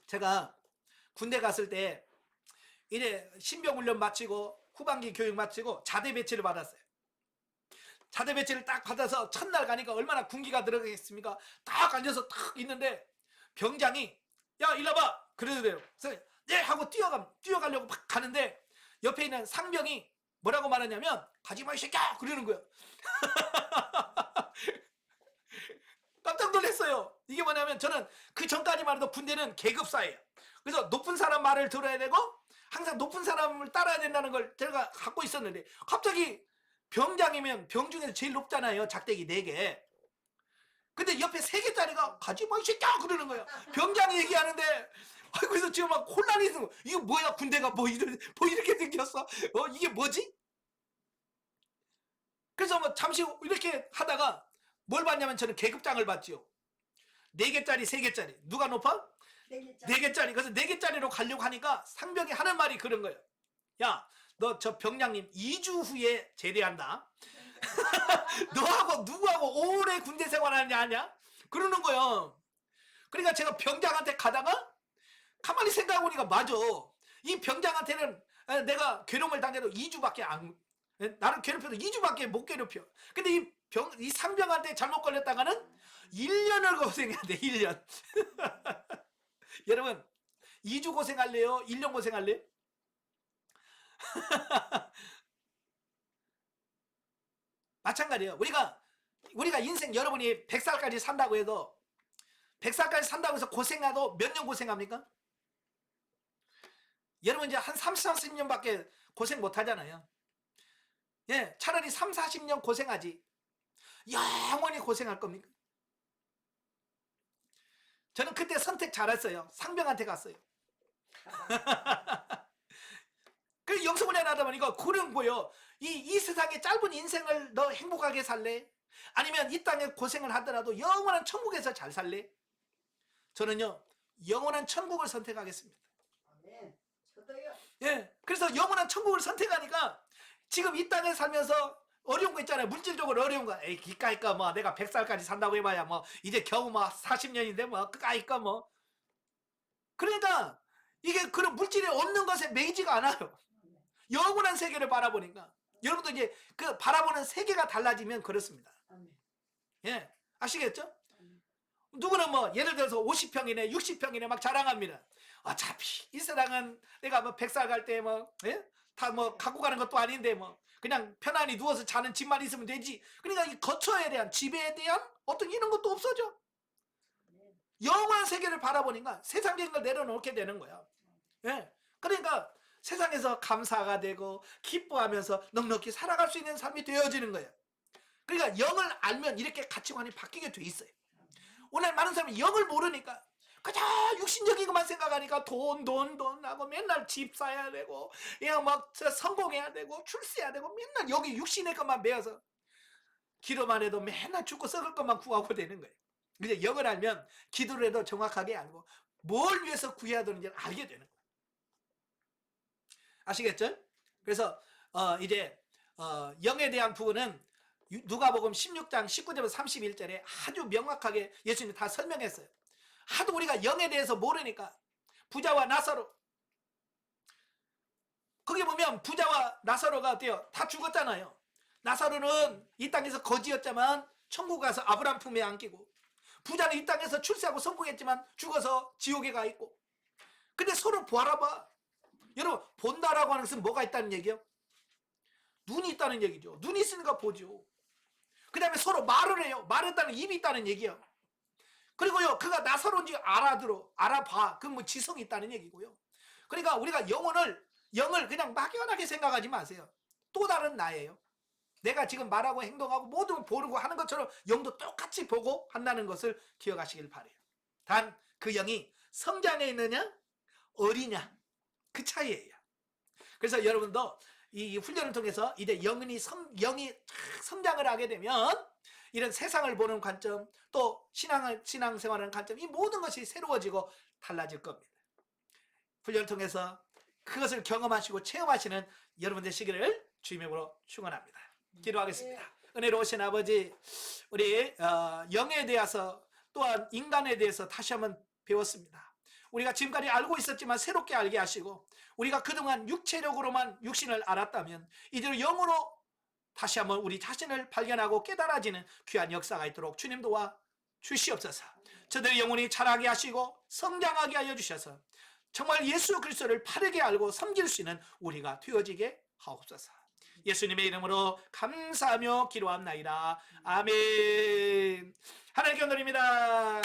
A: 제가 군대 갔을 때 이래 신병훈련 마치고 후반기 교육 마치고 자대 배치를 받았어요. 자대 배치를 딱 받아서 첫날 가니까 얼마나 군기가 들어가겠습니까? 딱 앉아서 딱 있는데 병장이 야 일로 와봐 그러더래요. 그래서 네 하고 뛰어가려고 막 가는데 옆에 있는 상병이 뭐라고 말하냐면 가지마 이 새끼야 그러는 거예요. 깜짝 놀랐어요. 이게 뭐냐면 저는 그 전까지만 해도 군대는 계급사예요. 그래서 높은 사람 말을 들어야 되고 항상 높은 사람을 따라야 된다는 걸 제가 갖고 있었는데 갑자기 병장이면 병 중에서 제일 높잖아요. 작대기 4개. 근데 옆에 3개짜리가 가지마 이 새끼야 그러는 거예요. 병장이 얘기하는데 그래서 지금 막 혼란이 있는 거예요. 이거 뭐야 군대가 뭐 이렇게 생겼어? 이게 뭐지? 그래서 뭐 잠시 이렇게 하다가 뭘 봤냐면 저는 계급장을 봤지요. 4개짜리 3개짜리 누가 높아? 4개짜리. 그래서 4개짜리로 가려고 하니까 상병이 하는 말이 그런 거예요. 야, 너 저 병장님 2주 후에 제대한다. 너하고 누구하고 오래 군대 생활하냐 하냐? 그러는 거예요. 그러니까 제가 병장한테 가다가 가만히 생각해보니까 맞아. 이 병장한테는 내가 괴로움을 당해도 2주밖에 나를 괴롭혀도 2주밖에 못 괴롭혀. 근데 이 상병한테 잘못 걸렸다가는 1년을 고생해야 돼. 1년. 여러분 2주 고생할래요? 1년 고생할래요? 마찬가지예요. 우리가 인생 여러분이 100살까지 산다고 해도 100살까지 산다고 해서 고생해도 몇 년 고생합니까? 여러분 이제 한 30, 40년밖에 고생 못 하잖아요. 예, 차라리 3, 40년 고생하지. 영원히 고생할 겁니까? 저는 그때 선택 잘했어요. 상병한테 갔어요. 그 영성훈련 하다 보니까 그런 거요. 이 세상의 짧은 인생을 너 행복하게 살래? 아니면 이 땅에 고생을 하더라도 영원한 천국에서 잘 살래? 저는요 영원한 천국을 선택하겠습니다.
B: 아멘. 저도요.
A: 예, 그래서 영원한 천국을 선택하니까 지금 이 땅에 살면서 어려운 거 있잖아요. 물질적으로 어려운 거. 에이, 기까이까 뭐 내가 100살까지 산다고 해봐야 뭐 이제 겨우 뭐 40년인데 뭐 그까이까 뭐. 그러니까 이게 그런 물질이 없는 것에 매이지가 않아요. 영원한 세계를 바라보니까. 여러분도 이제 그 바라보는 세계가 달라지면 그렇습니다. 예, 아시겠죠? 누구는 뭐 예를 들어서 50평이네 60평이네 막 자랑합니다. 어차피 이 세상은 내가 뭐 100살 갈 때 뭐 다 뭐 갖고 가는 것도 아닌데 뭐 그냥 편안히 누워서 자는 집만 있으면 되지. 그러니까 이 거처에 대한 집에 대한 어떤 이런 것도 없어져. 영원한 세계를 바라보니까 세상적인 걸 내려놓게 되는 거야. 예. 그러니까 세상에서 감사가 되고 기뻐하면서 넉넉히 살아갈 수 있는 삶이 되어지는 거예요. 그러니까 영을 알면 이렇게 가치관이 바뀌게 돼 있어요. 오늘 많은 사람이 영을 모르니까 그저 육신적인 것만 생각하니까 돈 하고 맨날 집 사야 되고 그냥 막 성공해야 되고 출세해야 되고 맨날 여기 육신의 것만 매여서 기도만 해도 맨날 죽고 썩을 것만 구하고 되는 거예요. 이제 영을 알면 기도를 해도 정확하게 알고 뭘 위해서 구해야 되는지를 알게 되는 거예요. 아시겠죠? 그래서 이제 영에 대한 부분은 누가복음 16장 19절부터 31절에 아주 명확하게 예수님이 다 설명했어요. 하도 우리가 영에 대해서 모르니까 부자와 나사로 거기 보면 부자와 나사로가 어때요? 다 죽었잖아요. 나사로는 이 땅에서 거지였지만 천국 가서 아브라함 품에 안기고 부자는 이 땅에서 출세하고 성공했지만 죽어서 지옥에 가 있고 근데 서로 바라봐. 여러분 본다라고 하는 것은 뭐가 있다는 얘기예요? 눈이 있다는 얘기죠. 눈이 있으니까 보죠. 그 다음에 서로 말을 해요. 말했다는 입이 있다는 얘기예요. 그리고요 그가 나사로인지 알아봐. 그 뭐 지성이 있다는 얘기고요. 그러니까 우리가 영을 그냥 막연하게 생각하지 마세요. 또 다른 나예요. 내가 지금 말하고 행동하고 모든 걸 보고 하는 것처럼 영도 똑같이 보고 한다는 것을 기억하시길 바라요. 단 그 영이 성장해 있느냐 어리냐 그 차이예요. 그래서 여러분도 이 훈련을 통해서 이제 영이 성장을 하게 되면 이런 세상을 보는 관점 또 신앙생활하는 관점 이 모든 것이 새로워지고 달라질 겁니다. 훈련을 통해서 그것을 경험하시고 체험하시는 여러분 되시기를 주님의 이름으로 축원합니다. 기도하겠습니다. 은혜로우신 아버지 우리 영에 대해서 또한 인간에 대해서 다시 한번 배웠습니다. 우리가 지금까지 알고 있었지만 새롭게 알게 하시고 우리가 그동안 육체력으로만 육신을 알았다면 이제는 영으로 다시 한번 우리 자신을 발견하고 깨달아지는 귀한 역사가 있도록 주님 도와 주시옵소서. 저들의 영혼이 자라게 하시고 성장하게 하여 주셔서 정말 예수 그리스도를 바르게 알고 섬길 수 있는 우리가 되어지게 하옵소서. 예수님의 이름으로 감사하며 기도합나이다. 아멘. 하나님께 드립니다.